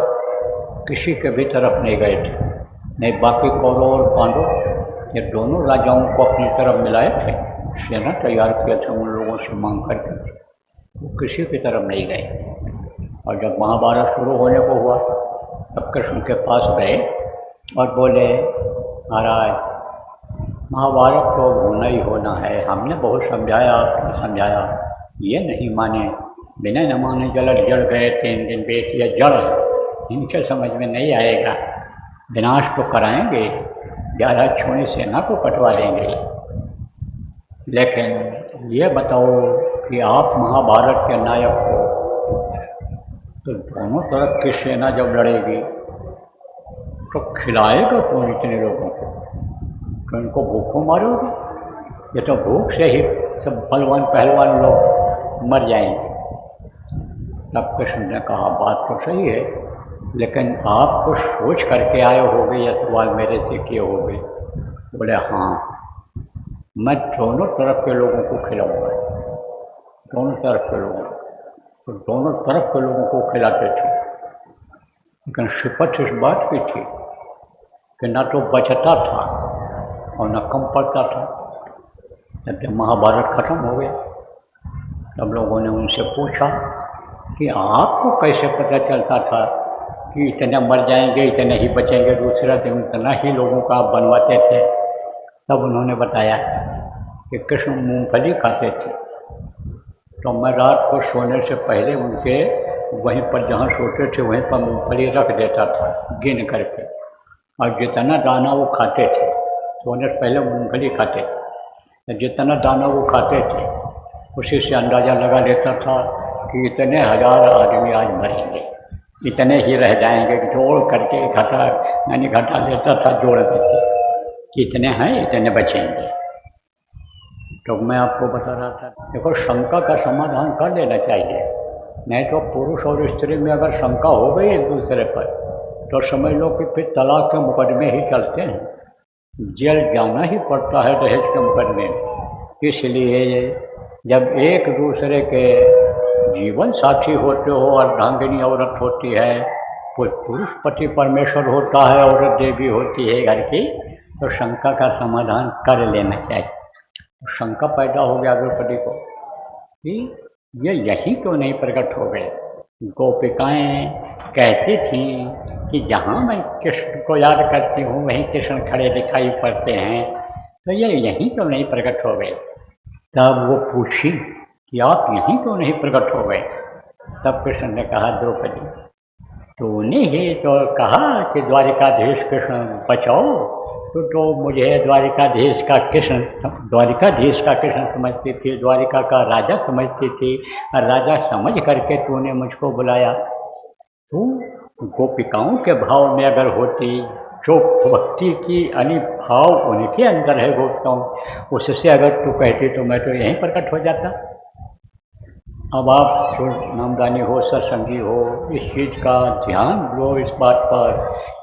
किसी के भी तरफ नहीं गए थे, नहीं बाकी कौरव और पांडव, ये दोनों राजाओं को अपनी तरफ मिलाए थे, सेना तैयार किया था उन लोगों से मांग करके, वो किसी की तरफ नहीं गए। और जब महाभारत शुरू होने को हुआ तब कृष्ण के पास गए और बोले महाराज महाभारत तो होना ही होना है, हमने बहुत समझाया, आपने समझाया, ये नहीं माने, बिना न माने जल जड़ गए 3 दिन बेच या जड़, इनके समझ में नहीं आएगा, विनाश तो कराएंगे, 11 छोड़ी सेना को कटवा देंगे। लेकिन ये बताओ कि आप महाभारत के नायक हो, तो दोनों तरफ की सेना जब लड़ेगी तो खिलाएगा कौन इतने लोगों को? तो इनको भूखों मारोगे? ये तो भूख से ही सब बलवान पहलवान लोग मर जाएंगे। तब कृष्ण ने कहा बात तो सही है, लेकिन आप कुछ सोच करके आए होगे, यह सवाल मेरे से किए होगे। बोले हाँ, मैं दोनों तरफ के लोगों को खिलाऊंगा, दोनों तरफ के लोगों को, तो दोनों तरफ के लोगों को खिलाते थे। लेकिन सिफत इस बात की थी कि ना तो बचता था और न कम पड़ता था। जब महाभारत खत्म हो गया तब लोगों ने उनसे पूछा कि आपको कैसे पता चलता था कि इतने मर जाएंगे, इतने ही बचेंगे, दूसरा दिन इतना ही लोगों का आप बनवाते थे? तब उन्होंने बताया कि कृष्ण मूंगफली खाते थे, तो मैं रात को सोने से पहले उनके वहीं पर जहाँ सोते थे वहीं पर मूंगफली रख देता था गिन करके, और जितना दाना वो खाते थे, सोने से पहले मूंगफली खाते थे, जितना दाना वो खाते थे उसी से अंदाज़ा लगा लेता था कि इतने 1000 आदमी आज मरेंगे, इतने ही रह जाएंगे, जोड़ करके घटा देता था जोड़ करके कि इतने हैं, इतने बचेंगे। तो मैं आपको बता रहा था, देखो शंका का समाधान कर लेना चाहिए, नहीं तो पुरुष और स्त्री में अगर शंका हो गई एक दूसरे पर तो समझ लो कि फिर तलाक के मुकदमे ही चलते हैं, जेल जाना ही पड़ता है दहेज के मुकदमे में। इसलिए जब एक दूसरे के जीवन साथी होते हो, अर्धांगिनी औरत होती है, कोई पुरुष पति परमेश्वर होता है, औरत देवी होती है घर की, तो शंका का समाधान कर लेना चाहिए। तो शंका पैदा हो गया द्रौपदी को कि ये यही क्यों नहीं प्रकट हो गए? गोपिकाएं कहती थीं कि जहाँ मैं कृष्ण को याद करती हूँ वहीं कृष्ण खड़े दिखाई पड़ते हैं, तो ये यहीं क्यों नहीं प्रकट हो गए? तब वो पूछी कि आप यहीं क्यों नहीं प्रकट हो गए? तब कृष्ण ने कहा द्रौपदी तूने ही तो कहा कि द्वारिकाधीश कृष्ण बचाओ, तो मुझे द्वारिकाधीश का कृष्ण समझती थी, द्वारिका का राजा समझती थी, और राजा समझ करके तूने मुझको बुलाया। तू गोपिकाओं के भाव में अगर होती, जो भक्ति की भाव उनके अंदर है गोपिकाओं, उससे अगर तू कहती तो मैं तो यहीं प्रकट हो जाता। अब आप जो नामदानी हो, सत्संगी हो, इस चीज़ का ध्यान दो इस बात पर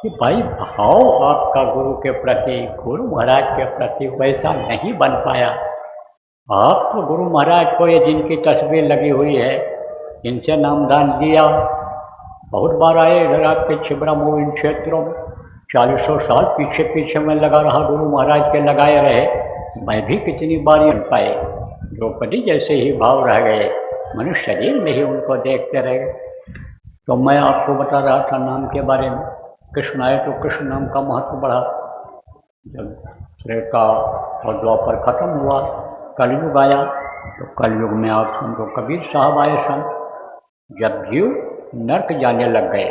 कि भाई भाव आपका गुरु के प्रति, गुरु महाराज के प्रति वैसा नहीं बन पाया। आप तो गुरु महाराज को ये जिनकी तस्वीर लगी हुई है इनसे नामदान लिया। बहुत बार आए इधर आपके छिबरामऊ इन क्षेत्रों में, 40 साल पीछे पीछे मैं लगा रहा, गुरु महाराज के लगाए रहे। मैं भी कितनी बार बन पाए, द्रौपदी जैसे ही भाव रह गए, मनुष्य शरीर में ही उनको देखते रह गए। तो मैं आपको बता रहा था नाम के बारे में। कृष्ण आए तो कृष्ण नाम का महत्व बढ़ा। जब त्रेता और द्वापर खत्म हुआ, कलयुग आया, तो कलयुग में आप समझो कबीर साहब आए सन। जब जीव नरक जाने लग गए,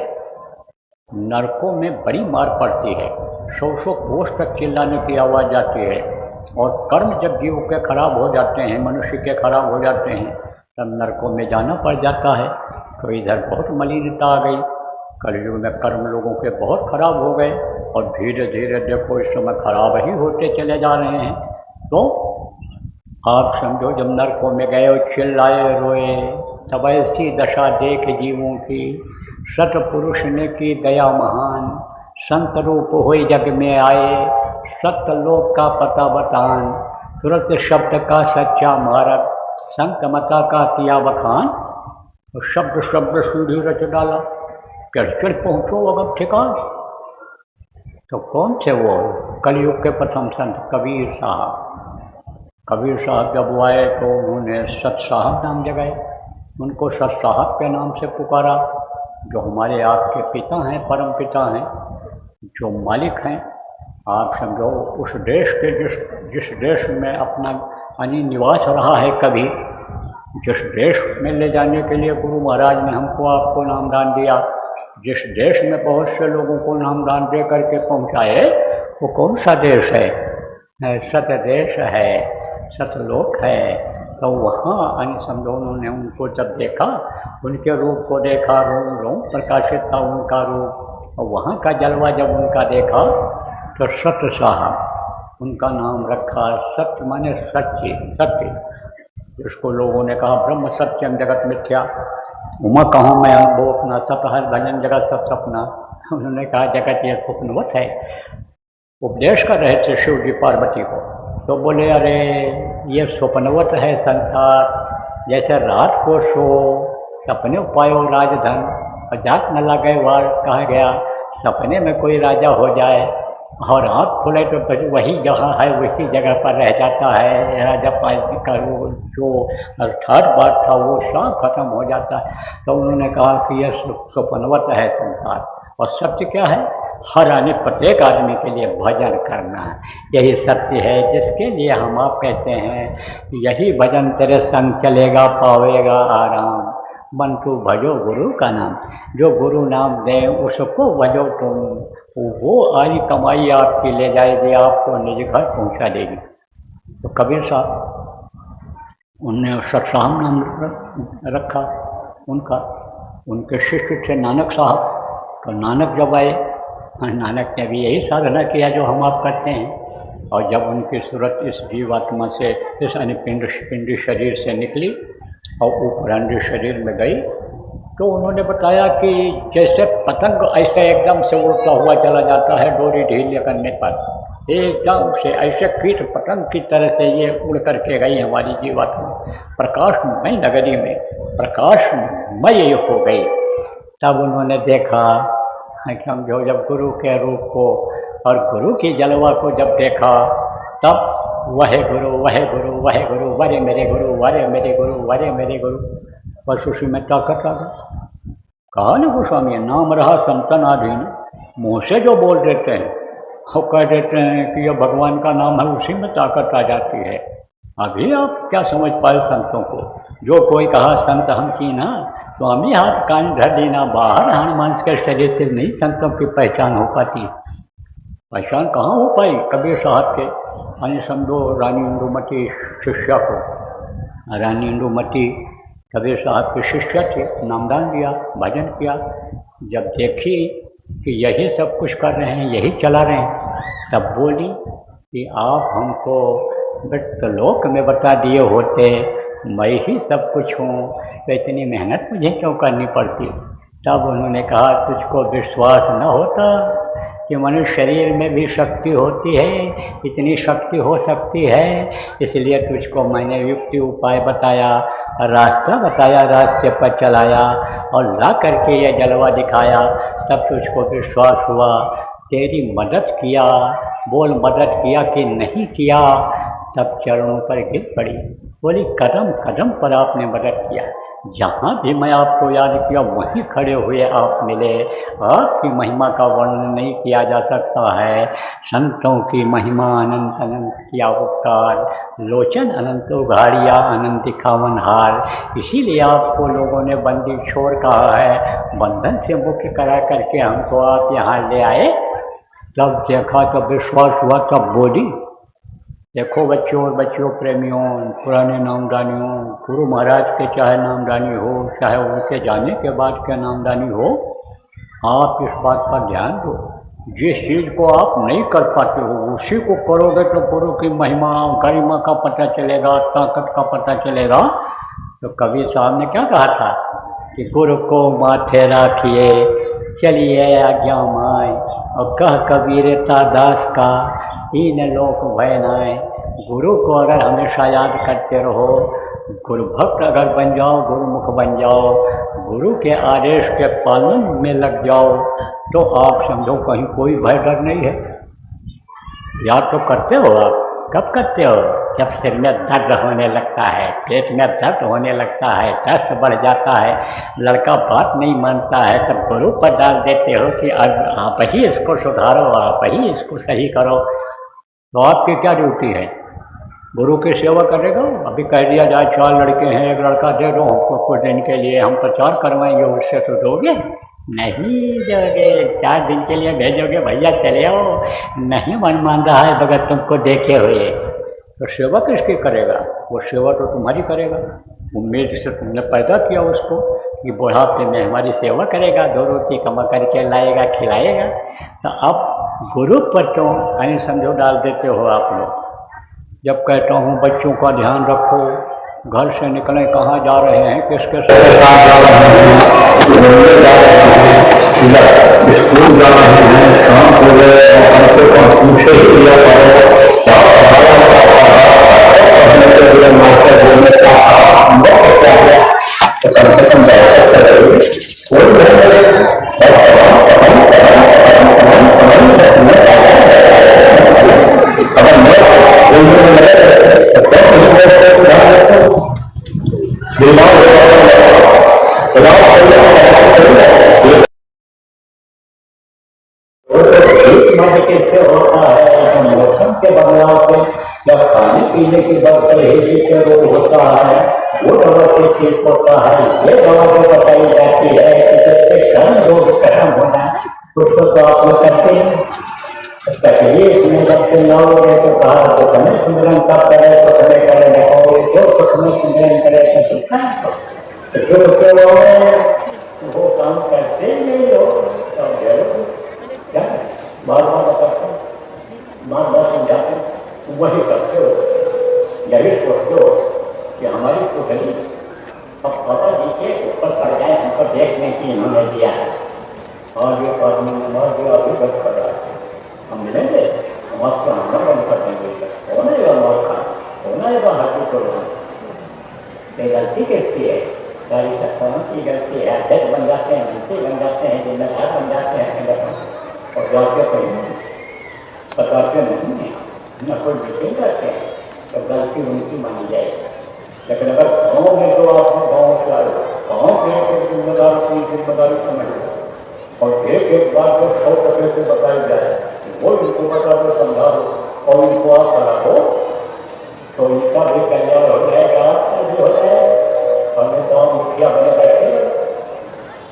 नरकों में बड़ी मार पड़ती है, 100 कोस तक चिल्लाने की आवाज़ जाती है। और कर्म जब जीव के खराब हो जाते हैं, मनुष्य के खराब हो जाते हैं, तब नरकों में जाना पड़ जाता है। तो इधर बहुत मलिनता आ गई। कलयुग में कर्म लोगों के बहुत खराब हो गए, और धीरे धीरे देखो इस समय खराब ही होते चले जा रहे हैं। तो आप समझो जब नरकों में गए और चिल्लाए रोए, तब ऐसी दशा देख जीवों की सतपुरुष ने की दया महान। संत रूप होई जग में आए, सत्य लोक का पता बतान। तुरंत शब्द का सच्चा मारक, संत मता का किया बखान। तो शब्द शब्द सीढ़ी रच डाला, चढ़ पहुँचो अगम ठिकान। तो कौन थे वो? कलयुग के प्रथम संत कबीर साहब। कबीर साहब जब वो आए तो उन्होंने सत साहब नाम जगाए, उनको सत साहब के नाम से पुकारा, जो हमारे आपके पिता हैं, परम पिता हैं, जो मालिक हैं। आप समझो उस देश के जिस देश में अपना निवास रहा है, कभी जिस देश में ले जाने के लिए गुरु महाराज ने हमको आपको नामदान दिया, जिस देश में बहुत से लोगों को नामदान दे करके पहुँचाए, वो कौन सा देश है? सत देश है, सतलोक है। तो वहाँ समझो उन्होंने उनको जब देखा, उनके रूप को देखा, रोम रोम प्रकाशित था उनका रूप, और वहाँ का जलवा जब उनका देखा, तो सत्य साहब उनका नाम रखा। सत्य माने सच्ची, सत्य, जिसको लोगों ने कहा ब्रह्म सत्यम जगत मिथ्या, उमा कहूँ मैं अनुभव अपना, सत हर भजन जगत सब सपना। उन्होंने कहा जगत ये स्वप्नवत है। उपदेश कर रहे थे शिव जी पार्वती को, तो बोले अरे ये स्वप्नवत है संसार, जैसे रात को सो सपने पायो राजधन, और जात न लगे वार। कहा गया सपने में कोई राजा हो जाए और आँख खुले तो वही जहाँ है उसी जगह पर रह जाता है। राजा पाल का वो जो अर्थात बात था वो सब खत्म हो जाता है। तो उन्होंने कहा कि यह स्वप्नवत है संसार, और सत्य क्या है? हर आने प्रत्येक आदमी के लिए भजन करना है, यही सत्य है, जिसके लिए हम आप कहते हैं यही भजन तेरे संग चलेगा, पावेगा आराम। बंटू भजो गुरु का नाम, जो गुरु नाम दें उसको भजो तुम, वो आई कमाई आपकी ले जाएगी, आपको निज घर पहुंचा देगी। तो कबीर साहब उनने सतसाहब नाम रखा उनका। उनके शिष्य थे नानक साहब। तो नानक जब आए, नानक ने भी यही साधना किया जो हम आप करते हैं। और जब उनकी सूरत इस जीवात्मा से, इस पिंडी शरीर से निकली और ऊपरंडी शरीर में गई, तो उन्होंने बताया कि जैसे पतंग ऐसे एकदम से उड़ता हुआ चला जाता है डोरी ढील करने पर, एकदम से ऐसे कीट पतंग की तरह से ये उड़ करके गई हमारी जीवात्मा, प्रकाशमय नगरी में प्रकाशमय हो गई। तब उन्होंने देखा, समझो जब गुरु के रूप को और गुरु की जलवा को जब देखा, तब वह गुरु वह गुरु वह गुरु, वरे मेरे गुरु, वरे मेरे गुरु, वरे मेरे गुरु, बस उसी में ताकत आ गई। कहा ना गोस्वामी, नाम रहा संतनाधीन, मुँह से जो बोल देते हैं वो कह देते हैं कि यह भगवान का नाम है, उसी में ताकत आ जाती है। अभी आप क्या समझ पाए संतों को? जो कोई कहा संत हम की ना, स्वामी हाथ कान धर देना, बाहर हनुमान के शरीर से नहीं संतों की पहचान हो पाती। पहचान कहाँ हो पाई? कबीर साहब के समझो रानी इंदुमती शिष्या को, रानी इंदुमती कबीर साहब के शिष्य थे, नामदान दिया, भजन किया। जब देखी कि यही सब कुछ कर रहे हैं, यही चला रहे हैं, तब बोली कि आप हमको मृतलोक में बता दिए होते, मैं ही सब कुछ हूँ, तो इतनी मेहनत मुझे क्यों करनी पड़ती? तब उन्होंने कहा तुझको विश्वास न होता कि मनुष्य शरीर में भी शक्ति होती है, इतनी शक्ति हो सकती है, इसलिए तुझको मैंने युक्ति उपाय बताया, रास्ता बताया, रास्ते पर चलाया और ला करके ये जलवा दिखाया, तब तुझको विश्वास हुआ। तेरी मदद किया, बोल मदद किया कि नहीं किया, तब चरणों पर गिर पड़ी, बोली कदम कदम पर आपने मदद किया, जहाँ भी मैं आपको याद किया वहीं खड़े हुए आप मिले। आपकी महिमा का वर्णन नहीं किया जा सकता है। संतों की महिमा अनंत अनंत किया उपकार, लोचन अनंत उघाड़िया अनंत दिखावन हार। इसीलिए आपको लोगों ने बंदी छोड़ कहा है, बंधन से मुक्त करा करके हमको आप यहाँ ले आए। तब देखा, तब विश्वास हुआ, तब बोली। देखो बच्चों और बच्चियों प्रेमियों, पुराने नामदानियों, गुरु महाराज के चाहे नामदानी हो, चाहे उनके जाने के बाद के नामदानी हो, आप इस बात पर ध्यान दो, जिस चीज़ को आप नहीं कर पाते हो उसी को करोगे तो गुरु की महिमा गरिमा का पता चलेगा, ताकत का पता चलेगा। तो कबीर साहब ने क्या कहा था कि गुरु को माथे राखिए, चलिए आज्ञा माए, और कह कबीरता दास का तीन लोक भय नाय। गुरु को अगर हमेशा याद करते रहो, गुरु भक्त अगर बन जाओ, गुरुमुख बन जाओ, गुरु के आदेश के पालन में लग जाओ, तो आप समझो कहीं कोई भय डर नहीं है। याद तो करते हो आप, कब करते हो? जब सिर में दर्द होने लगता है, पेट में दर्द होने लगता है, दस्त बढ़ जाता है, लड़का बात नहीं मानता है, तब गुरु पर डाल देते हो कि अब आप ही इसको सुधारो, आप ही इसको सही करो। तो आपकी क्या ड्यूटी है? गुरु की सेवा करेगा। अभी कह दिया जाए 4 लड़के हैं, एक लड़का दे दो हमको कुछ दिन के लिए, हम प्रचार करवाएंगे, उससे तो दोगे नहीं, दोगे 4 दिन के लिए भेजोगे, भैया चले आओ, नहीं मन मान रहा है बगैर तुमको देखे हुए, तो सेवा किसकी करेगा? वो सेवा तो तुम्हारी करेगा। उम्मीद से तुमने पैदा किया उसको कि बुढ़ापे में हमारी सेवा करेगा, 2 रोटी कमा करके लाएगा, खिलाएगा। तो अब गुरु पर क्यों कहीं समझो डाल देते हो आप लोग? जब कहता हूँ बच्चों का ध्यान रखो, घर से निकले कहाँ जा रहे हैं, किसके साथ जा रहे हैं, स्कूल जा रहे हैं, काम हो गए, हमसे कौन पूछे किया मास्टर बोलने का वक्त क्या है, तो कम से कम कैसे होता है, मौसम के बदलाव से जब पानी पीने की बदतमीजी से रोग होता है, वो दवा से ठीक होता है। ये दवा जो बताई जाती है कि जिससे कम रोग खत्म होना, उसको तो आप लोग करते हैं। तकलीफ में जब से लोगे तो कहा तो हमें सिमरन का करे, सुख में करे, देखो जो सुख में सिमरन करे तो सुख है, तो वो काम करते नहीं हो तो जरूर क्या बार बार बताते हो, बार बार समझाते हो, वही करते हो। यही सोचते हो कि हमारी पुतली अब पापा जी के ऊपर पड़ जाए, हमको देखने की इन्होंने दिया है, और ये आदमी और जो अभी बच कर रहा है, हम मिलेंगे, हम आपको हमारा बंद कर देंगे, होना है मौत का, होना है हाथी को। ये गलती किसकी है? सारी सत्ताओं की गलती है। अध्यक्ष बन जाते हैं, मंत्री बन जाते हैं, जिम्मेदार बन जाते हैं संगठन, और जाके कहीं बताते नहीं है, न कोई मीटिंग करते हैं, तो गलती उनकी मानी जाएगी। लेकिन अगर गाँव में तो आपने गाँव से आए, गाँव के जिम्मेदार की जिम्मेदारी समझ लो, और एक बात को 100% से बताई जाए, वो इनको बता दो, समझा दो, और इनको आप करा दो, तो इनका भी कल्याण हो जाएगा, ऐसे हो जाए। हमने तो मुखिया बने बैठे,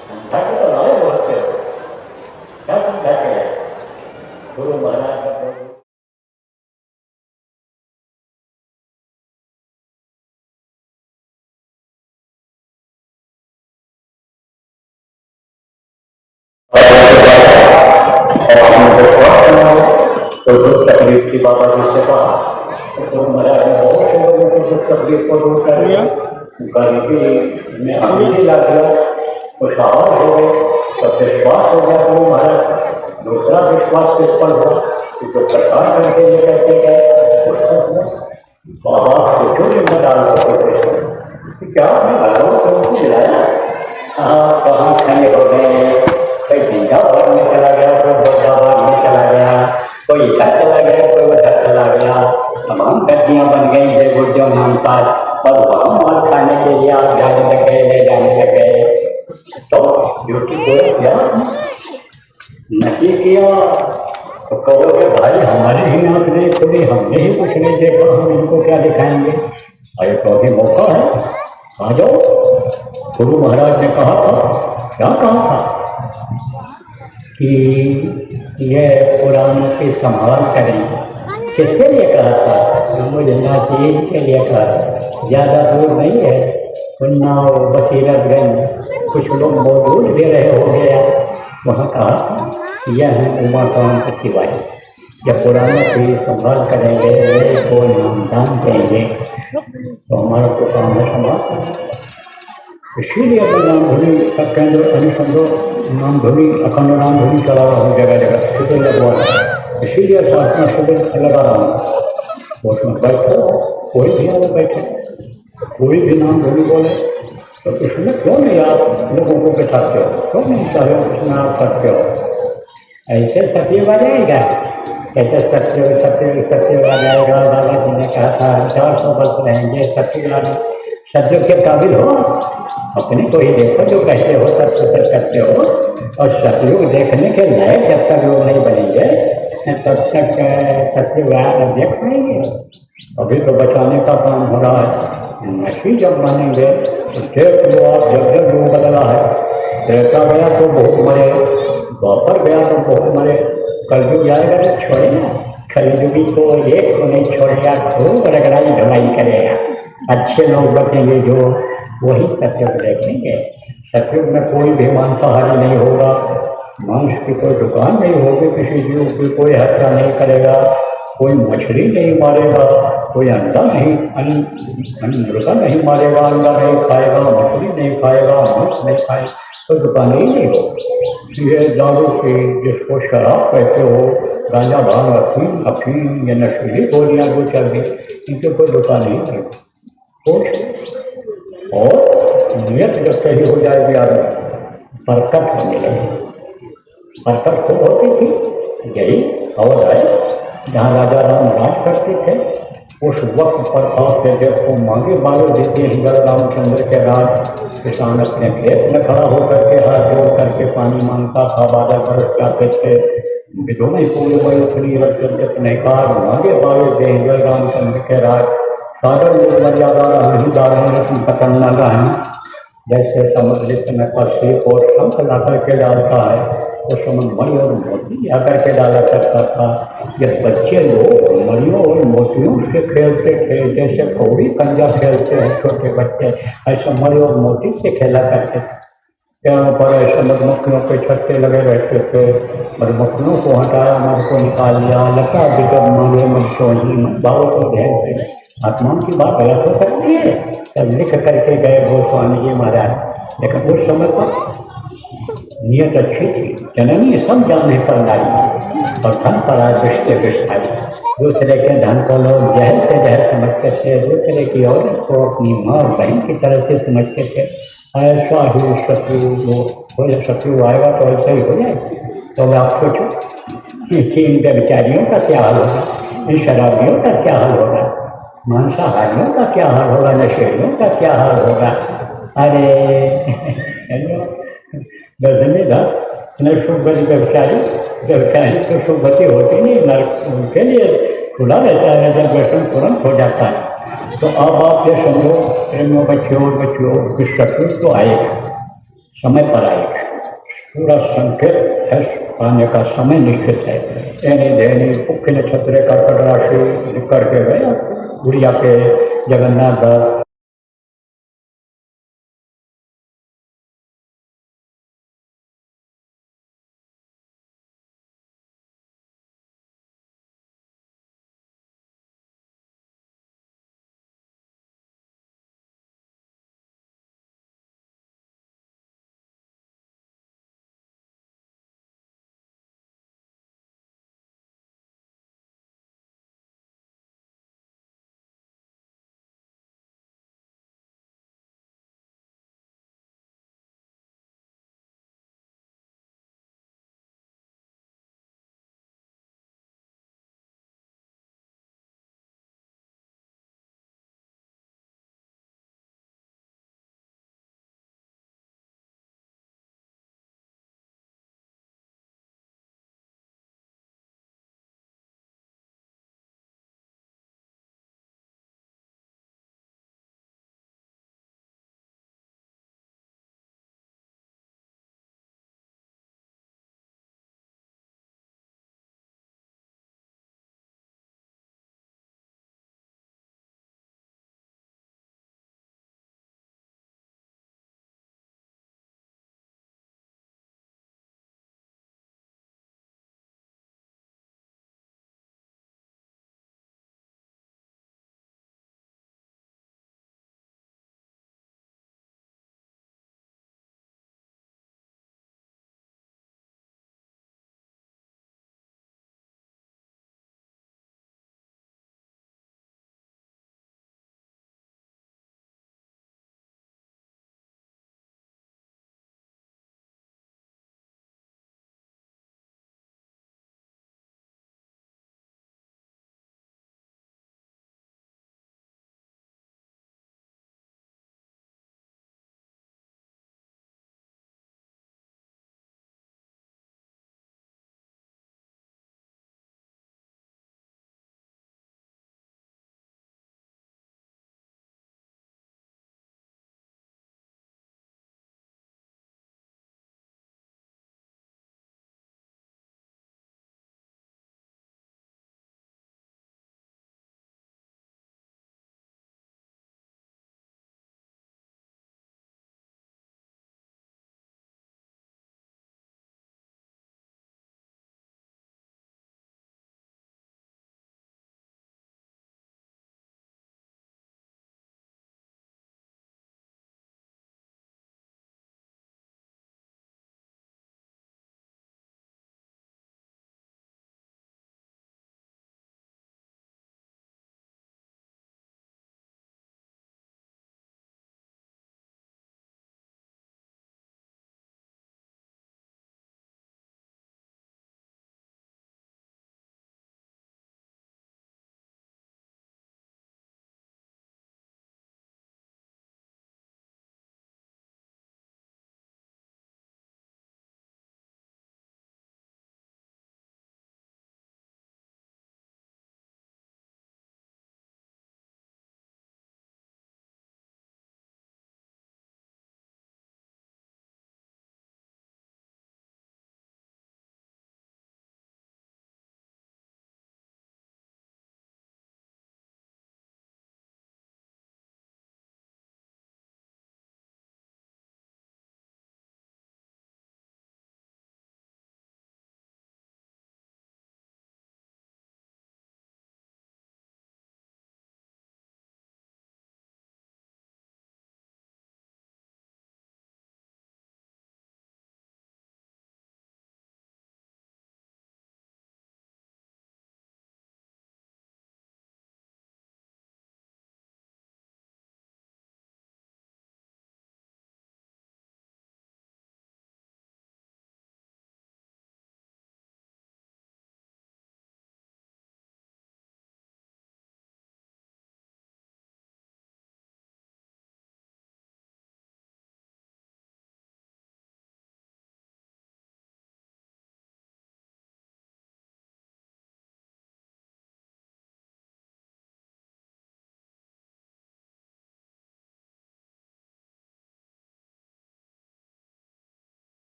समझा के तो लाए बहुत से, क्या समझा के गुरु महाराज का तो दुख तकलीफ की बाबा जी से कहा, तो महाराज ने बहुत लोगों को दुख तकलीफ को दूर कर दिया, गरीबी में आगे लग गया, खुशहाल हो गए, तो विश्वास हो गया गुरु महाराज। दूसरा विश्वास किस पर हुआ कि जो प्रसाद करके ये करके गए उस पर आप सोचो चिंता डाल कि क्या आपने भगवान से उनको मिलाया। आप कहाँ खड़े हो गए, कोई वृंदावन में चला गया, कोई वृंदावन में चला गया, कोई इधर चला गया, कोई उधर चला गया, तमाम गड्डियाँ बन गई देवोद्योग नाम का, और वहाँ माल खाने के लिए आप जाने लगे, ले जाने लगे। तो ड्यूटी पूरा किया नहीं किया तो कहोगे भाई हमारी ही आँख नहीं खुली, हमने ही कुछ नहीं देखा, हम इनको क्या दिखाएंगे। अरे तो अभी मौका है, आ जाओ। गुरु महाराज ने कहा था, क्या कहा था कि ये पुराणों की संभाल करेंगे। किसके लिए कहा था? मुझनाथ जी के लिए कहा था। ज़्यादा दूर नहीं है, उन्नाव बसीरतगंज कुछ लोग मौजूद भी रहे हो गया। वहाँ कहा था यह है उमाकांत तिवारी, जब पुरानों की संभाल करेंगे मेरे को नामदान देंगे तो हमारा तो काम है संभाल। इसीलिए तो नाम धुनी का केंद्र अनुसंधान नाम धुनी अखंड नाम धुनी चला रहा हूँ जगह जगह शिविर लगवा रहा हूँ। इसीलिए साधना शिविर लगा रहा हूँ। उसमें बैठो, कोई भी आओ बैठे, कोई भी नाम धुनी बोले तो इसमें क्यों नहीं आप लोगों को बिठाते हो, क्यों नहीं सहयोग इसमें आप करते हो। ऐसे सत्य आ जाएगा, कैसे सत्य सत्य सत्य आ जाएगा। दादा जी ने कहा था 400 वर्ष रहेंगे सत्य सत्य के काबिल हो, अपने को ही देखो जो कहते हो सत्य करते हो। और सतयुग देखने के लायक जब तक लोग नहीं बनेंगे तब तक सत्युग देख पाएंगे। अभी तो बचाने का काम हो रहा है, नहीं जब बनेंगे तो देख लो आप। जब जब लोग बदला है, देखा गया तो बहुत मरे, द्वापर गया तो बहुत मरे, कलयुग जाएगा तो छोड़े ना। कलयुगी को एक को नहीं छोड़ेगा, खूब रगड़ाई ढलाई करेगा। अच्छे लोग बचेंगे जो, वही सत्युग देखेंगे। सत्युग में कोई भी मांसाहारी नहीं होगा, मांस की कोई दुकान नहीं होगी, किसी जीव की कोई हत्या नहीं करेगा, कोई मछली नहीं मारेगा, कोई अंडा नहीं मुर्गा नहीं मारेगा, अंडा नहीं खाएगा, मछली नहीं खाएगा, मांस नहीं खाएगा, कोई दुकान ही नहीं हो। ये दारू की जिसको शराब कहते हो, गांजा भांग अफीम या नशीली गोलियाँ जो चल रही, इनकी कोई दुकान नहीं है। और नियत जब सही हो जाएगी आदमी बरकत होने लगी। बरकत खूब होती थी। यही अवध है जहाँ राजा राम राज करते थे। उस वक्त पर आपके देखो मांगे बालू देते हिंगल रामचंद्र के राज। किसान अपने खेत में खड़ा होकर के हाथ जोड़ करके पानी मांगता था, बादल बरस जाते थे, विधुमय पूर्ण वही रक्त नहकार मांगे बालू दे हिंगल रामचंद्र के राज। सागर में मर्यादा नहीं दारण पकड़ना गहन, जैसे समुद्र में पक्षी और शंख ला करके डालता है, उस समय मणि और मोती आकर के डाला करता था। जब बच्चे लोग मणियों और मोतियों से खेलते थे, जैसे कौड़ी कंजा खेलते हैं छोटे बच्चे, ऐसे मणि और मोती से खेला करते थे। पेड़ों पर ऐसे मधुमक्खियों के छत्ते लगे रहते थे, मधुमक्खियों को हटाया, मध को निकाल लिया, लता बिगड़ मांगे मध को ही भावों को ध्यान से। आत्माओं की बात गलत हो सकती है, तब लिख करके गए गोस्वामी जी महाराज। लेकिन उस समय पर नियत अच्छी थी, जननी सब जाने पर लाई और धन पर आज रिश्ते बिछाई। दूसरे के धन को लोग जहर से जहर समझते थे, दूसरे की औरत को अपनी माँ और बहन की तरह से समझते थे। ऐसा ही शत्रु हो, शत्रु आएगा तो ऐसा ही हो जाए। तो आप सोचो कि इन व्यभिचारियों का क्या हाल होगा, इन शराबियों का क्या हाल होगा, मांसाहारियों का क्या हाल होगा, नशेड़ियों का क्या हाल होगा। अरे दर्शनी था न शुभवती व्यवसायी, व्यवसायी तो शुभवती होती नहीं, नरक उनके लिए खुला रहता है जब दर्शन तुरंत हो जाता है। तो अब आप ये समझो प्रेमियों बच्चियों कि शत्रु तो आएगा, समय पर आएगा, पूरा संकेत है, आने का समय निश्चित है। एनी देनी मुख्य नक्षत्र कर्कट राशि करके गए गुड़िया के जगन्नाथ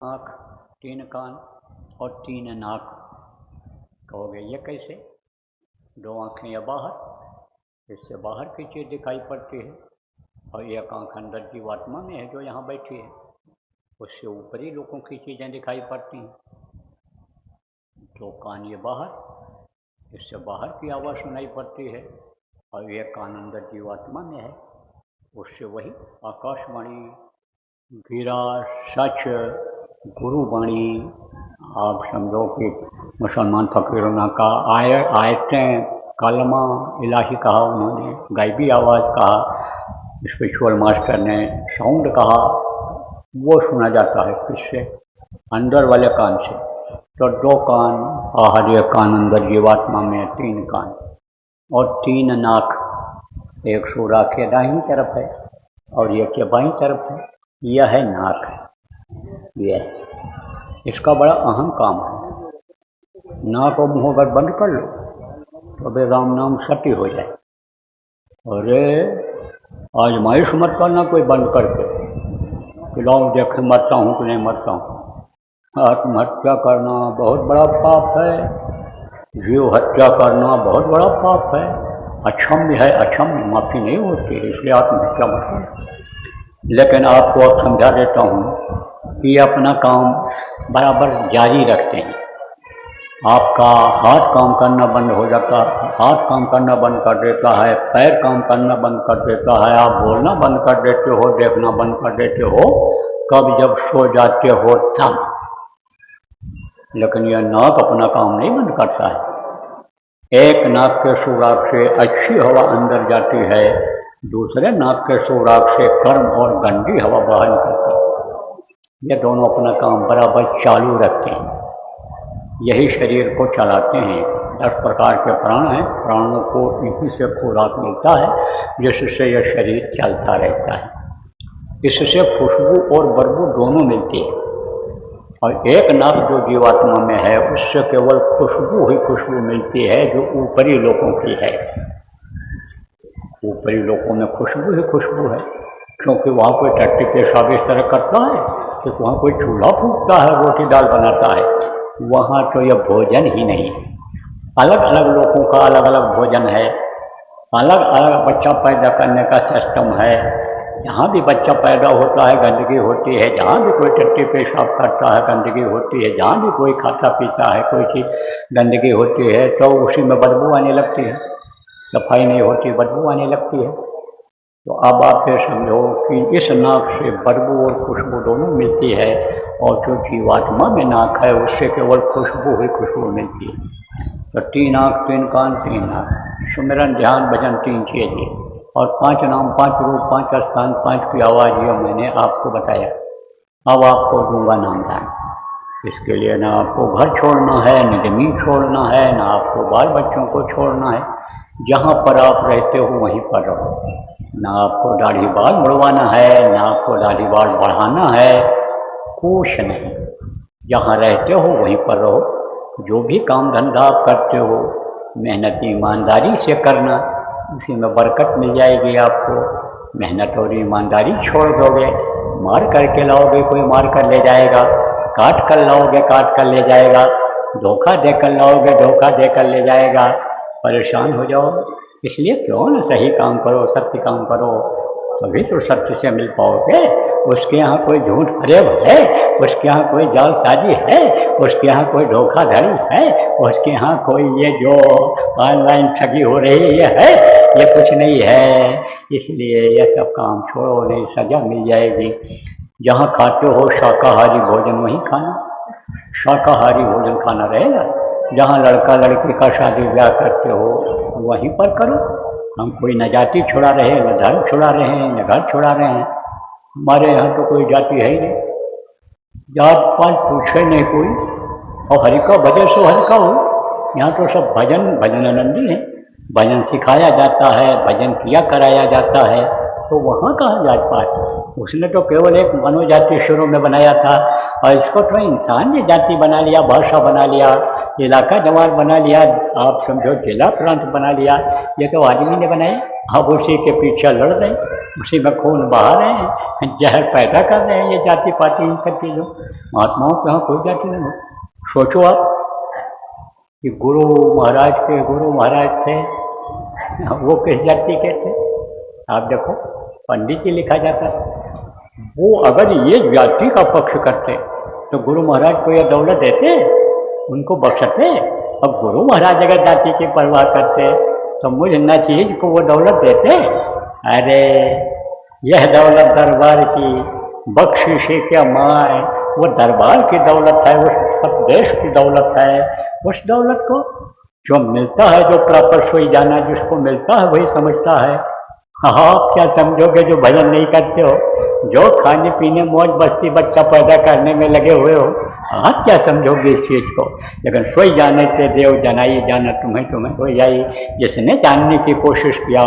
आँख, 3 कान और 3 नाक। कहोगे ये कैसे? 2 आँखें या बाहर, इससे बाहर की चीज़ दिखाई पड़ती है, और एक आँख अंदर जीवात्मा में है जो यहाँ बैठी है, उससे ऊपरी लोगों की चीज़ें दिखाई पड़ती हैं। 2 कान ये बाहर, इससे बाहर की आवाज़ सुनाई पड़ती है, और एक कान अंदर जीवात्मा में है, उससे वही आकाशवाणी, गिरा, सच, गुरुवाणी, आप समझो कि मुसलमान फकीरों ने कहा आयतें, कलमा इलाही कहा, उन्होंने गायबी आवाज़ कहा, स्पिरिचुअल मास्टर ने साउंड कहा, वो सुना जाता है किससे? अंदर वाले कान से। तो 2 कान बाहर, एक कान अंदर जीवात्मा में, 3 कान और 3 नाक। एक सूरा के दाहिनी तरफ है और एक के बाईं तरफ है। यह है नाक, यह इसका बड़ा अहम काम है। नाक और मुँह अगर बंद कर लो तो अबे राम नाम सत्य हो जाए। अरे आजमाइश मत करना कोई बंद करके कि लो देखे मरता हूँ कि नहीं मरता हूँ। आत्महत्या करना बहुत बड़ा पाप है, जीव हत्या करना बहुत बड़ा पाप है, अक्षम्य है, अक्षम्य माफ़ी नहीं होती है, इसलिए आत्महत्या मत करना। लेकिन आपको अब समझा देता हूँ कि अपना काम बराबर जारी रखते हैं। आपका हाथ काम करना बंद हो जाता है, हाथ काम करना बंद कर देता है, पैर काम करना बंद कर देता है, आप बोलना बंद कर देते हो, देखना बंद कर देते हो, कब जब सो जाते हो तब। लेकिन यह नाक अपना काम नहीं बंद करता है। एक नाक के सुराग से अच्छी हवा अंदर जाती है, दूसरे नाक के सुराग से कर्म और गंदी हवा बाहर निकलती है। ये दोनों अपना काम बराबर चालू रखते हैं, यही शरीर को चलाते हैं। 10 प्रकार के प्राण हैं, प्राणों को इसी से खुराक मिलता है, जिससे यह शरीर चलता रहता है। इससे खुशबू और बदबू दोनों मिलती है, और एक नाक जो जीवात्मा में है उससे केवल खुशबू ही खुशबू मिलती है जो ऊपरी लोगों की है। ऊपरी लोगों में खुशबू ही खुशबू है, क्योंकि वहाँ कोई टट्टी पेशाब इस तरह करता है, तो वहाँ कोई चूल्हा फूकता है, रोटी दाल बनाता है, वहाँ तो यह भोजन ही नहीं है। अलग अलग लोगों का अलग अलग भोजन है, अलग अलग बच्चा पैदा करने का सिस्टम है। जहाँ भी बच्चा पैदा होता है गंदगी होती है, जहाँ भी कोई टट्टी पेशाब करता है गंदगी होती है, जहाँ भी कोई खाता पीता है कोई चीज़ गंदगी होती है, तो उसी में बदबू आने लगती है, सफाई नहीं होती, बदबू आने लगती है। तो अब आप ये समझो कि इस नाक से बदबू और खुशबू दोनों मिलती है, और जो जीवात्मा में नाक है उससे केवल खुशबू ही खुशबू मिलती है। तो 3 आँख 3 कान 3 नाक, सुमिरन ध्यान भजन 3 चीज़ें, और 5 नाम 5 रूप 5 स्थान 5 की आवाज़, ये मैंने आपको बताया। अब आपको दूंगा नाम दान। इसके लिए ना आपको घर छोड़ना है, न जमीन छोड़ना है, ना आपको बाल बच्चों को छोड़ना है। जहाँ पर आप रहते हो वहीं पर रहो। ना आपको दाढ़ी बाल मुड़वाना है, ना आपको दाढ़ी बाल बढ़ाना है, कुछ नहीं। जहाँ रहते हो वहीं पर रहो। जो भी काम धंधा आप करते हो मेहनत ईमानदारी से करना, उसी में बरकत मिल जाएगी आपको। मेहनत और ईमानदारी छोड़ दोगे, मार करके लाओगे कोई मार कर ले जाएगा, काट कर लाओगे काट कर ले जाएगा, धोखा देकर लाओगे धोखा देकर ले जाएगा, परेशान हो जाओगे। इसलिए क्यों न सही काम करो, सत्य काम करो, तभी तो सत्य से मिल पाओगे। उसके यहाँ कोई झूठ फरेब है, उसके यहाँ कोई जालसाजी है, उसके यहाँ कोई धोखाधड़ी है, उसके यहाँ कोई ये जो ऑनलाइन ठगी हो रही है, ये कुछ नहीं है। इसलिए ये सब काम छोड़ो, नहीं सजा मिल जाएगी। जहाँ खाते हो शाकाहारी भोजन वहीं खाना, शाकाहारी भोजन खाना रहेगा। जहाँ लड़का लड़की का शादी ब्याह करते हो वहीं पर करो। हम कोई न जाति छुड़ा रहे, न धर्म छुड़ा रहे हैं, न घर छुड़ा रहे हैं। हमारे यहाँ तो कोई जाति है ही नहीं, जात पात पूछे नहीं कोई, और हरि का भजन सो हरि का हो। यहाँ तो सब भजनानंदी हैं, भजन सिखाया जाता है, भजन किया कराया जाता है, तो वहाँ कहाँ जात पात। उसने तो केवल एक मानव जाति शुरू में बनाया था, और इसको तो इंसान ने जाति बना लिया, भाषा बना लिया, इलाका जवार बना लिया, आप समझो जिला प्रांत बना लिया। ये तो आदमी ने बनाया, अब उसी के पीछे लड़ रहे। उसी में खून बहा रहे हैं, जहर पैदा कर रहे हैं ये जाति पाति इन सब चीज़ों। महात्माओं के यहाँ कोई जाति नहीं हो। सोचो आप कि गुरु महाराज थे, वो किस जाति के थे? आप देखो पंडित जी लिखा जाता है, वो अगर ये जाति का पक्ष करते तो गुरु महाराज को ये दौलत देते, उनको बख्शते। अब गुरु महाराज अगर जाति की परवाह करते तो मुझ न चीज को वो दौलत देते। अरे यह दौलत दरबार की बख्शिश क्या माए, वो दरबार की दौलत है, उस सब देश की दौलत है। उस दौलत को जो मिलता है, जो प्रॉपर सोई जाना जिसको मिलता है वही समझता है। आप क्या समझोगे जो भजन नहीं करते हो, जो खाने पीने मौज बस्ती बच्चा पैदा करने में लगे हुए हो, आप क्या समझोगे इस चीज़ को? लेकिन सोई जाने से देव जनाई जाना तुम्हें हो जाई। जिसने जानने की कोशिश किया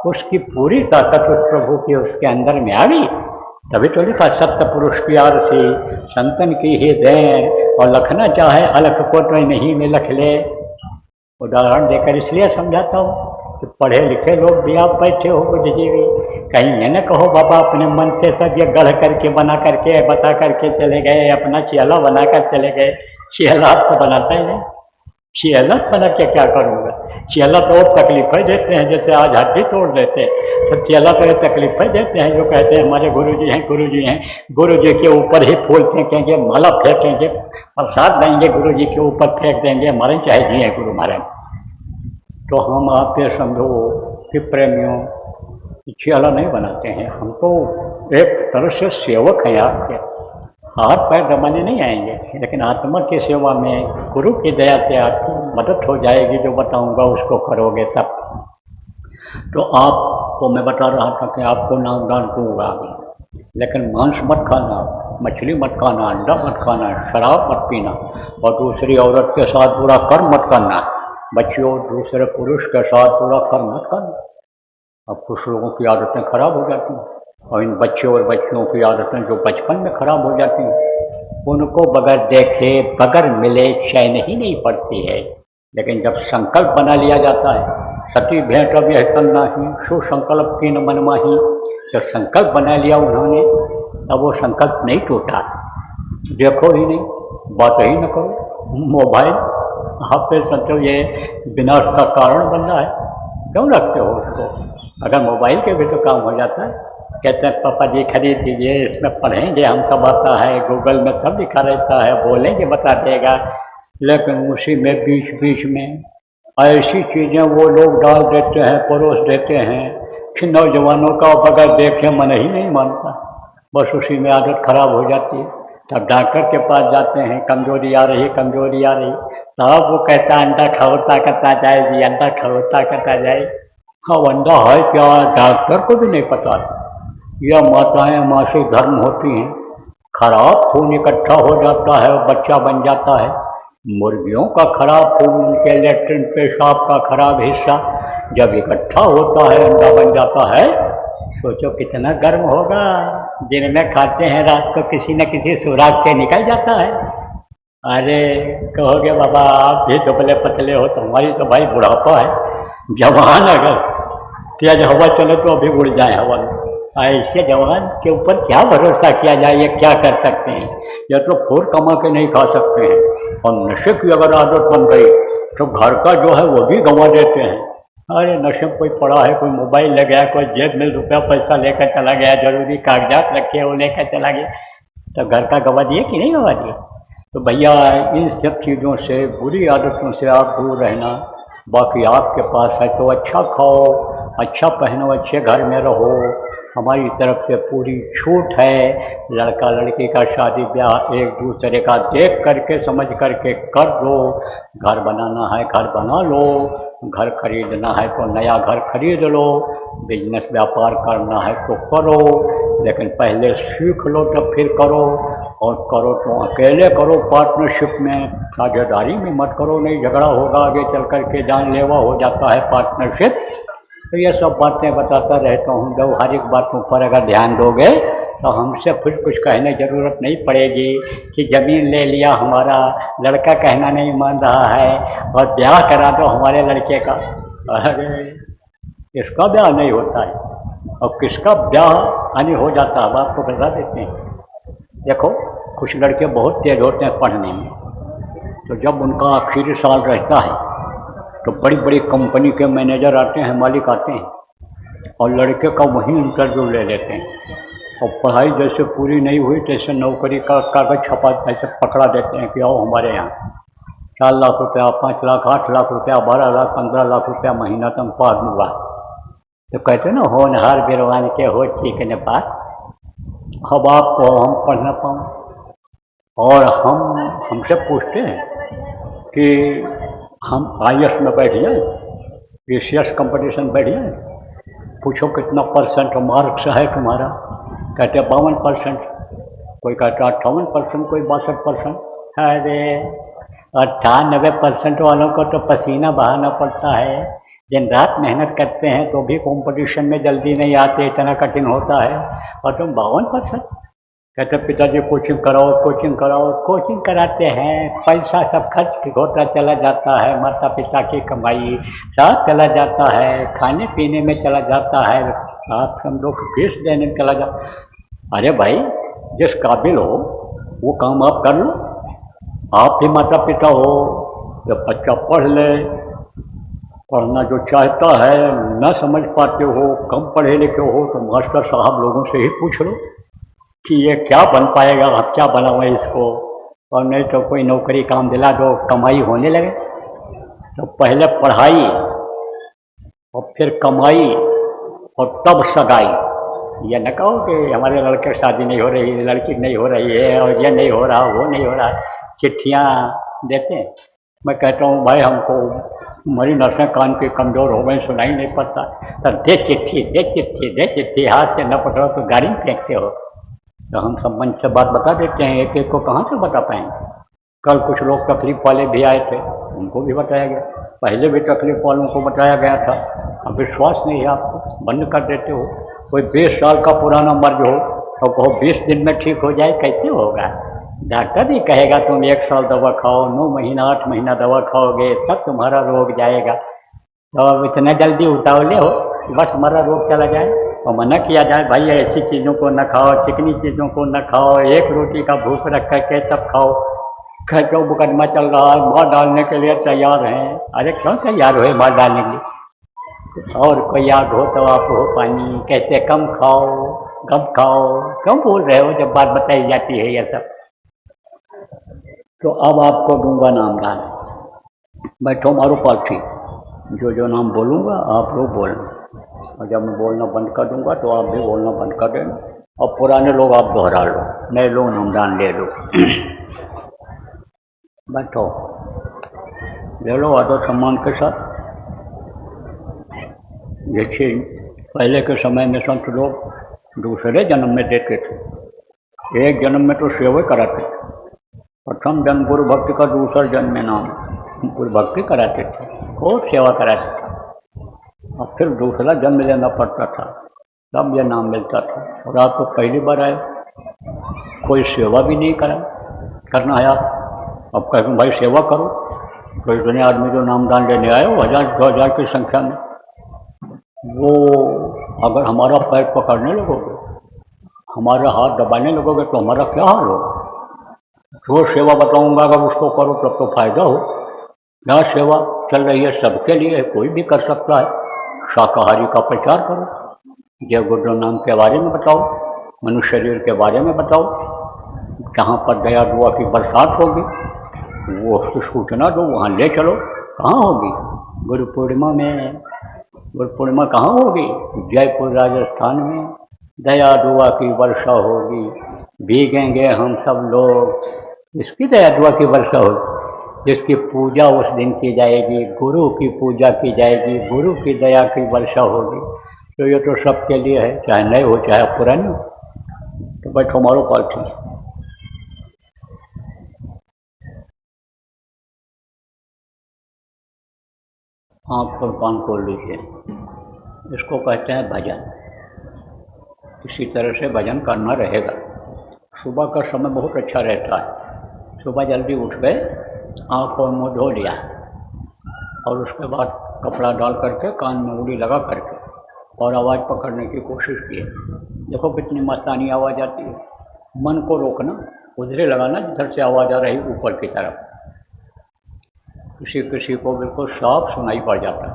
उसकी पूरी ताकत उस प्रभु की उसके अंदर में आ गई। तभी तो लिखा सत्य पुरुष की आरसी संतन की ही दें, और लखना चाहे अलख को तो नहीं में लख ले। उदाहरण देकर इसलिए समझाता हूँ कि पढ़े लिखे लोग भी आप बैठे हो बुद्धिजीवी, कहीं ये न कहो बाबा अपने मन से सब ये गढ़ करके बना करके बता करके चले गए, अपना चियला बना कर चले गए। चियला आप तो बनाता ही नहीं, चियला बना के क्या करूँगा? चियला तो और तकलीफें देते हैं, जैसे आज हड्डी तोड़ देते हैं, तो चियला तो ये तकलीफें देते हैं। जो कहते हैं हमारे गुरुजी हैं, गुरुजी के ऊपर ही फूल फेंकेंगे, माला फेंकेंगे, प्रसाद देंगे, गुरुजी के ऊपर फेंक देंगे, हमारे चाहे जी हैं गुरु महाराज। तो हम आप ये समझो कि प्रेमियों चियला नहीं बनाते हैं, हम तो एक तरह से सेवक हैं आपके। हाथ पैर दबाने नहीं आएंगे, लेकिन आत्मा की सेवा में गुरु की दया से आपकी मदद हो जाएगी। जो बताऊंगा उसको करोगे तब। तो आपको मैं बता रहा था कि आपको नाम दान दूंगा, लेकिन मांस मत खाना, मछली मत खाना, अंडा मत खाना, शराब मत पीना, और दूसरी औरत के साथ बुरा कर्म मत करना। बच्चियों दूसरे पुरुष के साथ बुरा कर्म मत करना। अब कुछ लोगों की आदतें खराब हो जाती हैं, और इन बच्चों और बच्चियों की आदतें जो बचपन में खराब हो जाती हैं, उनको बगैर देखे बगैर मिले चैन ही नहीं पड़ती है। लेकिन जब संकल्प बना लिया जाता है, सती भेंट अब यह करना ही सुसंकल्प की न मनमाही, जब संकल्प बना लिया उन्होंने तब वो संकल्प नहीं टूटा। देखो ही नहीं, बात ही न करो। मोबाइल आप पे समझो ये विनाश का कारण बन रहा है, क्यों रखते हो उसको? अगर मोबाइल के भी तो काम हो जाता है। कहते हैं पापा जी खरीद दीजिए, इसमें पढ़ेंगे हम, सब आता है, गूगल में सब लिखा रहता है, बोलेंगे बता देगा। लेकिन उसी में बीच बीच में ऐसी चीज़ें वो लोग डाल देते हैं, परोस देते हैं कि नौजवानों का बगैर देखे मन ही नहीं मानता। बस उसी में आदत खराब हो जाती है। तब डॉक्टर के पास जाते हैं, कमजोरी आ रही, तब वो कहता है अंडा खाओ ताकत आ जाएगी, अंडा खाओ ताकत आ जाए। हाँ अंडा है क्या, डॉक्टर को भी नहीं पता। यह माताएं मासिक धर्म होती हैं, खराब खून इकट्ठा हो जाता है और बच्चा बन जाता है। मुर्गियों का खराब खून, उनके लेट्रिन पेशाब का खराब हिस्सा जब इकट्ठा होता है अंडा बन जाता है। सोचो कितना गर्म होगा। दिन में खाते हैं, रात को किसी न किसी सुराग से निकल जाता है। अरे कहोगे बाबा आप भी दुबले पतले हो, तो हमारी तो भाई बुढ़ापा है। जवान अगर तेज हवा चले तो अभी उड़ जाए हवा में। ऐसे जवान के ऊपर क्या भरोसा किया जाए, ये क्या कर सकते हैं? या तो फूल कमा के नहीं खा सकते हैं, और नशे की अगर आदत बन गई तो घर का जो है वो भी गंवा देते हैं। अरे नशे में कोई पड़ा है, कोई मोबाइल ले गया, कोई जेब में रुपया पैसा लेकर चला गया, जरूरी कागजात रखे वो लेकर चला गया, तो घर का गंवा दिए कि नहीं गंवा दिए? तो भैया इन सब चीज़ों से, बुरी आदतों से आप दूर रहना। बाकी आपके पास है तो अच्छा खाओ, अच्छा पहनो, अच्छे घर में रहो। हमारी तरफ से पूरी छूट है। लड़का लड़की का शादी ब्याह एक दूसरे का देख करके समझ करके कर दो। घर बनाना है घर बना लो, घर खरीदना है तो नया घर खरीद लो, बिजनेस व्यापार करना है तो करो, लेकिन पहले सीख लो तब फिर करो। और करो तो अकेले करो, पार्टनरशिप में, साझेदारी में मत करो, नहीं झगड़ा होगा आगे चल करके, जानलेवा हो जाता है पार्टनरशिप। तो ये सब बातें बताता रहता हूँ। व्यवहारिक बातों पर अगर ध्यान दोगे तो हमसे फिर कुछ कहने ज़रूरत नहीं पड़ेगी कि ज़मीन ले लिया हमारा, लड़का कहना नहीं मान रहा है और ब्याह करा दो हमारे लड़के का। अरे इसका ब्याह नहीं होता है, और किसका ब्याह यानी हो जाता है आपको बता देते हैं। देखो कुछ लड़के बहुत तेज होते हैं पढ़ने में, तो जब उनका आखिरी साल रहता है तो बड़ी बड़ी कंपनी के मैनेजर आते हैं, मालिक आते हैं और लड़के का वहीं इंटरव्यू ले लेते हैं और पढ़ाई जैसे पूरी नहीं हुई तैसे नौकरी का कागज़ छपा ऐसे पकड़ा देते हैं कि आओ हमारे यहाँ 4 लाख रुपया, 5 लाख, 8 लाख रुपया, 12 लाख, 15 लाख रुपया महीना तनख्वाह दूंगा। तो कहते हैं ना होनहार बिरवान के हो चीखने पास। अब आपको हम पढ़ ना पाऊँ और हमसे पूछते हैं कि हम IAS में बैठ जाएँ, PCS कंपटीशन बैठ जाएँ, पूछो कितना परसेंट मार्क्स है तुम्हारा, कहते 52%, कोई कहता 58%, कोई 62%। अरे 98% वालों को तो पसीना बहाना पड़ता है, दिन रात मेहनत करते हैं तो भी कंपटीशन में जल्दी नहीं आते, इतना कठिन होता है, और तुम 52%। कहते पिताजी कोचिंग कराओ, कोचिंग कराओ, कोचिंग कराते हैं, पैसा सब खर्च होता चला जाता है, माता पिता की कमाई सब चला जाता है, खाने पीने में चला जाता है, आप समझो फीस देने में चला जाता। अरे भाई जिस काबिल हो वो काम आप कर लो, आप भी माता पिता हो, जब बच्चा पढ़ ले, पढ़ना जो चाहता है न समझ पाते हो, कम पढ़े लिखे हो, तो मास्टर साहब लोगों से ही पूछ लो कि ये क्या बन पाएगा, आप क्या बनाओ इसको, और नहीं तो कोई नौकरी काम दिला दो, कमाई होने लगे। तो पहले पढ़ाई और फिर कमाई और तब सगाई। ये न कहो कि हमारे लड़के की शादी नहीं हो रही, लड़की नहीं हो रही है, और ये नहीं हो रहा, वो नहीं हो रहा, चिट्ठियाँ देते हैं। मैं कहता हूँ भाई हमको हमारी नसें कान की कमज़ोर हो गई, सुनाई नहीं पड़ता, तो दे चिट्ठी, दे चिट्ठी, दे चिट्ठी, हाथ से न पकड़ो तो गाड़ी में फेंकते हो। तो हम सब मन से बात बता देते हैं, एक एक को कहाँ से बता पाएंगे। कल कुछ लोग तकलीफ़ वाले भी आए थे, उनको भी बताया गया, पहले भी तकलीफ़ वालों को बताया गया था। अब विश्वास नहीं है आपको, बंद कर देते हो। कोई 20 साल का पुराना मर्ज हो तो कहो 20 दिन में ठीक हो जाए, कैसे होगा। डॉक्टर भी कहेगा तुम 1 साल दवा खाओ, 9 महीना 8 महीना दवा खाओगे तब तुम्हारा रोग जाएगा। तो अब इतना जल्दी उतावले हो कि बस हमारा रोग चला जाए। और मना किया जाए भाई ऐसी चीज़ों को न खाओ, चिकनी चीज़ों को न खाओ, एक रोटी का भूख रख करके तब खाओ। खर्चों मुकदमा चल रहा है, मार डालने के लिए तैयार हैं। अरे क्यों तैयार हुए मार डालने के लिए, और कोई आग हो तो आप हो पानी, कहते कम खाओ, कम खाओ, क्यों बोल रहे हो जब बात बताई जाती है ये सब। तो अब आपको दूंगा नाम दान, बैठो मारो पालथी, जो नाम बोलूँगा आप लोग बोलना, और जब मैं बोलना बंद कर दूंगा तो आप भी बोलना बंद कर देना। और पुराने लोग आप दोहरा लो, नए लोग नामदान ले लो। बैठो, ले लो आदर सम्मान के साथ। देखिए पहले के समय में संत लोग दूसरे जन्म में देते थे, एक जन्म में तो सेवा कराते थे। प्रथम जन्म गुरु भक्ति का, दूसरा जन्म में नाम गुरु भक्ति कराते थे, खूब सेवा कराते थे। और फिर दूसरा जन्म लेना पड़ता था, तब यह नाम मिलता था। और आप तो पहली बार आए, कोई सेवा भी नहीं करना है आप। अब कहते भाई सेवा करो, तो इतने आदमी जो नामदान लेने आए हो 1000-2000 की संख्या में, वो अगर हमारा पैर पकड़ने लगोगे, हमारा हाथ दबाने लगोगे तो हमारा क्या हाल होगा। जो सेवा बताऊंगा अगर उसको करो तब तो फायदा हो। यहाँ सेवा चल रही है सबके लिए, कोई भी कर सकता है। शाकाहारी का प्रचार करो, जय गुरु नाम के बारे में बताओ, मनुष्य शरीर के बारे में बताओ, जहाँ पर दया दुआ की बरसात होगी वो उसकी सूचना दो, वहाँ ले चलो। कहाँ होगी? गुरु पूर्णिमा में। गुरु पूर्णिमा कहाँ होगी? जयपुर राजस्थान में। दया दुआ की वर्षा होगी, भीगेंगे हम सब लोग। इसकी दया दुआ की वर्षा होगी, जिसकी पूजा उस दिन की जाएगी, गुरु की पूजा की जाएगी, गुरु की दया की वर्षा होगी। तो ये तो सबके लिए है, चाहे नए हो चाहे पुराने हो। तो बैठो मारो पालथी। आँख और कान खोल लीजिए। इसको कहते हैं भजन। इसी तरह से भजन करना रहेगा। सुबह का समय बहुत अच्छा रहता है। सुबह जल्दी उठ गए, आँख और मुँह धो लिया, और उसके बाद कपड़ा डाल करके कान में उंगली लगा करके और आवाज़ पकड़ने की कोशिश की है। देखो कितनी मस्तानी आवाज़ आती है। मन को रोकना, उधरे लगाना जिधर से आवाज़ आ रही ऊपर की तरफ। किसी किसी को बिल्कुल साफ सुनाई पड़ जाता है,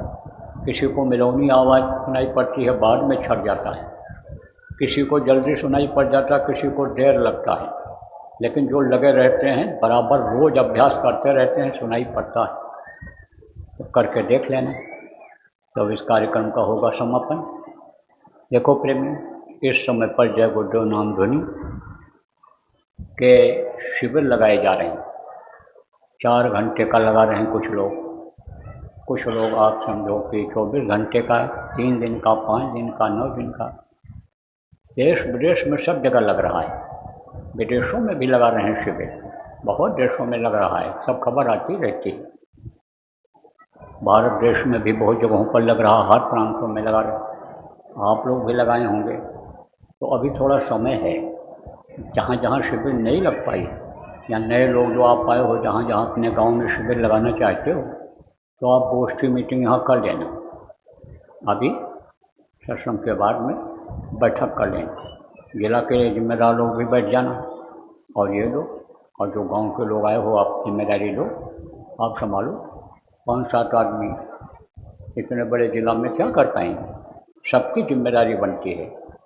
किसी को मिलौनी आवाज़ सुनाई पड़ती है, बाद में छट जाता है, किसी को जल्दी सुनाई पड़ जाता है, किसी को देर लगता है। लेकिन जो लगे रहते हैं, बराबर रोज़ अभ्यास करते रहते हैं, सुनाई पड़ता है। तो करके देख लेना। तो इस कार्यक्रम का होगा समापन। देखो प्रेमी, इस समय पर जय गुरुदेव नाम ध्वनि के शिविर लगाए जा रहे हैं। 4 घंटे का लगा रहे हैं कुछ लोग आप समझो कि 24 घंटे का, 3 दिन का, 5 दिन का, 9 दिन का। देश विदेश में सब जगह लग रहा है। विदेशों में भी लगा रहे हैं शिविर, बहुत देशों में लग रहा है, सब खबर आती रहती है। भारत देश में भी बहुत जगहों पर लग रहा, हर प्रांतों में लगा रहे। आप लोग भी लगाए होंगे। तो अभी थोड़ा समय है, जहाँ जहाँ शिविर नहीं लग पाई, या नए लोग जो आप आए हो, जहाँ जहाँ अपने गांव में शिविर लगाना चाहते हो, तो आप गोष्ठी मीटिंग यहाँ कर लेना। अभी सत्संग के बाद में बैठक कर लेना। जिला के जिम्मेदार लोग भी बैठ जाना, और ये लोग, और जो गांव के लोग आए हो, आप जिम्मेदारी लो, आप संभालो। 5-7 आदमी इतने बड़े जिला में क्या कर पाएंगे? सबकी जिम्मेदारी बनती है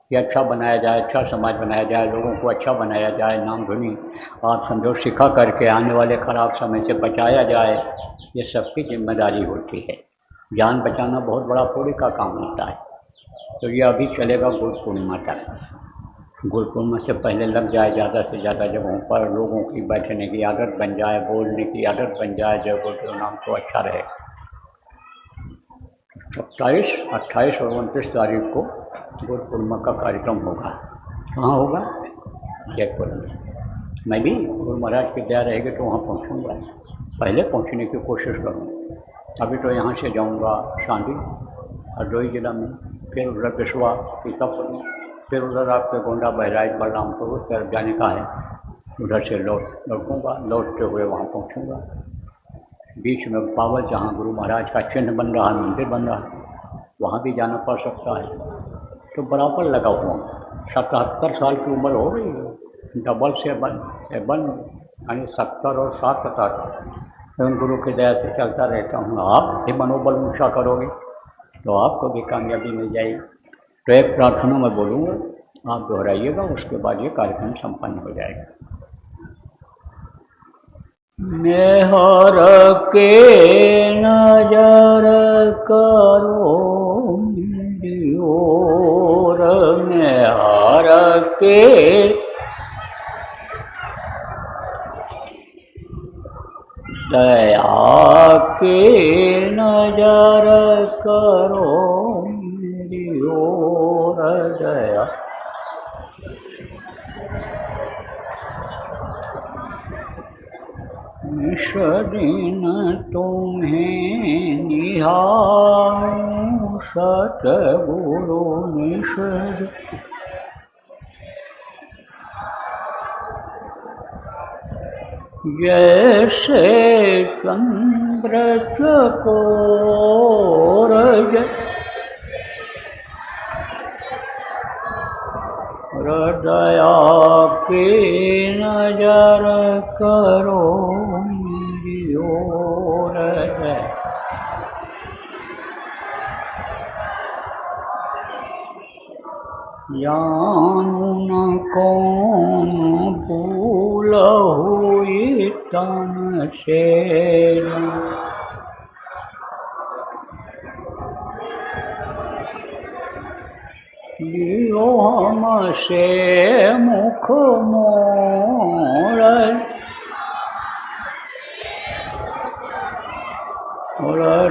कि अच्छा बनाया जाए, अच्छा समाज बनाया जाए, लोगों को अच्छा बनाया जाए, नाम ध्वनि आप समझो सिखा करके आने वाले खराब समय से बचाया जाए। ये सबकी जिम्मेदारी होती है। जान बचाना बहुत बड़ा पुण्य का काम होता है। तो ये अभी चलेगा गुरु पूर्णिमा तक। गुरु पूर्णिमा से पहले लग जाए, ज़्यादा से ज़्यादा जगहों पर लोगों की बैठने की आदत बन जाए, बोलने की आदत बन जाए, जय गुरुदेव नाम तो अच्छा रहे। 27, 28 और 29 तारीख को गुरु पूर्णिमा का कार्यक्रम होगा। कहाँ होगा? जयपुर में। मैं भी गुरु महाराज की दया रहेगी तो वहाँ पहुँचूँगा। पहले पहुँचने की कोशिश करूँगा। अभी तो यहाँ से जाऊँगा शांति, हरदोई जिला में, फिर उधर बिस्वा, सीतापुर में, फिर उधर आपके गोंडा, बहराइच, बलरामपुर उस तरफ जाने का है। उधर से लौटूँगा, लौटते हुए वहाँ पहुँचूँगा। बीच में पावल, जहाँ गुरु महाराज का चिन्ह बन रहा है, मंदिर बन रहा है, वहाँ भी जाना पड़ सकता है। तो बराबर लगा हुआ। 77 साल की उम्र हो गई है, डबल से बन यानी 70 और 77। उन गुरु की दया से चलता रहता हूँ। आप भी मनोबल ऊँचा करोगे तो आपको भी कामयाबी मिल जाएगी। तो एक प्रार्थना मैं बोलूँगा, आप दोहराइएगा, उसके बाद ये कार्यक्रम संपन्न हो जाएगा। मेहर के नजर करो मेरी ओर, मेहर के दया के नजर करो मेरी ओर, दया निश दिन तुम्हें निहारूं सतगुरु निश, जैसे चंद्र चकोर दया के नजर करो मेरी ओर, जानू न कौन भूल हुई तन से, लियो हमसे मुख मोड़,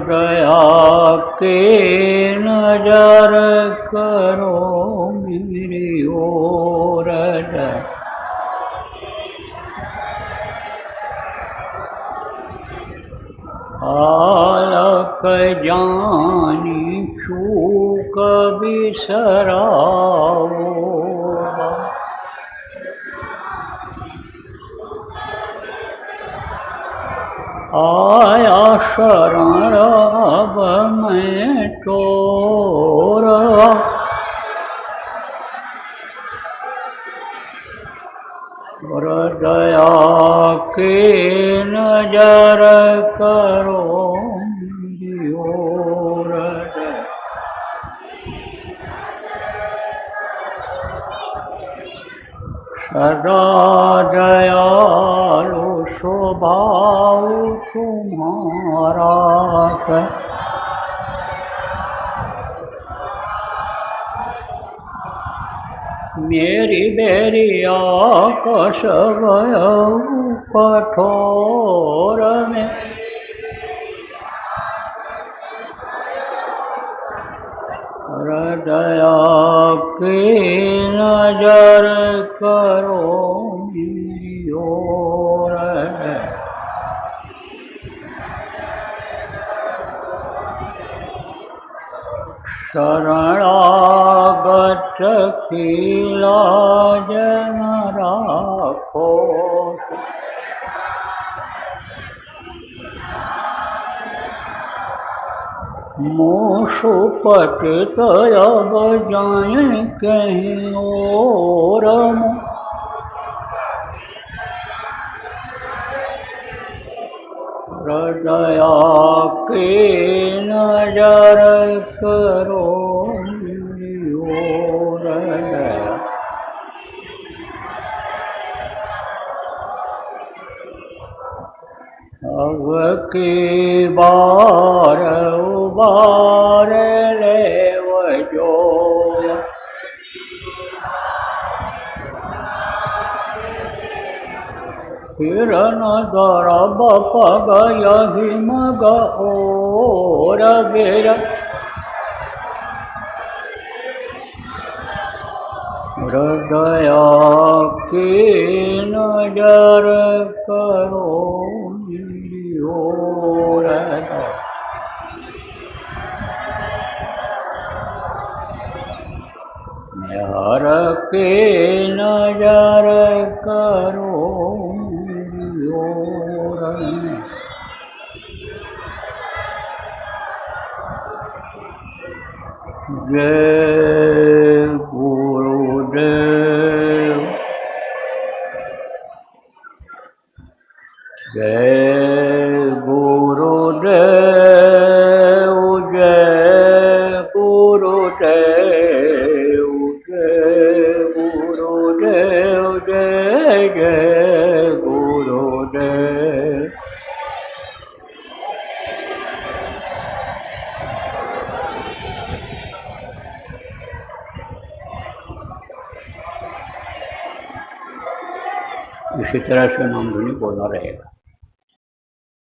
दया के नजर करो मेरी ओर, आलक जानी चूक बिसराओ, आया शरण अब मैं चोर, दया की नजर करो मेरी ओर। सदा दयालु स्वभाव तुम्हारा है, मेरी बेरिया कस गयऊ कठोर में, दया की नजर करो मेरी ओर। शरणागत की लाज न राखो, मूसु पतित अब जाए कहीं और, दया की नजर करो मेरी ओर। अब की बार उबार ले वजो, फिर न दरब पग यही मग और बेरा, दया की नजर करो मेरी ओर। हर की नजर करो मेरी ओर। जय गुरुदेव, जय गुरुदेव, जय गुरुदेव, जय गुरुदेव, जय जय गुरुदेव। इसी तरह से नाम धुनी बोला रहेगा।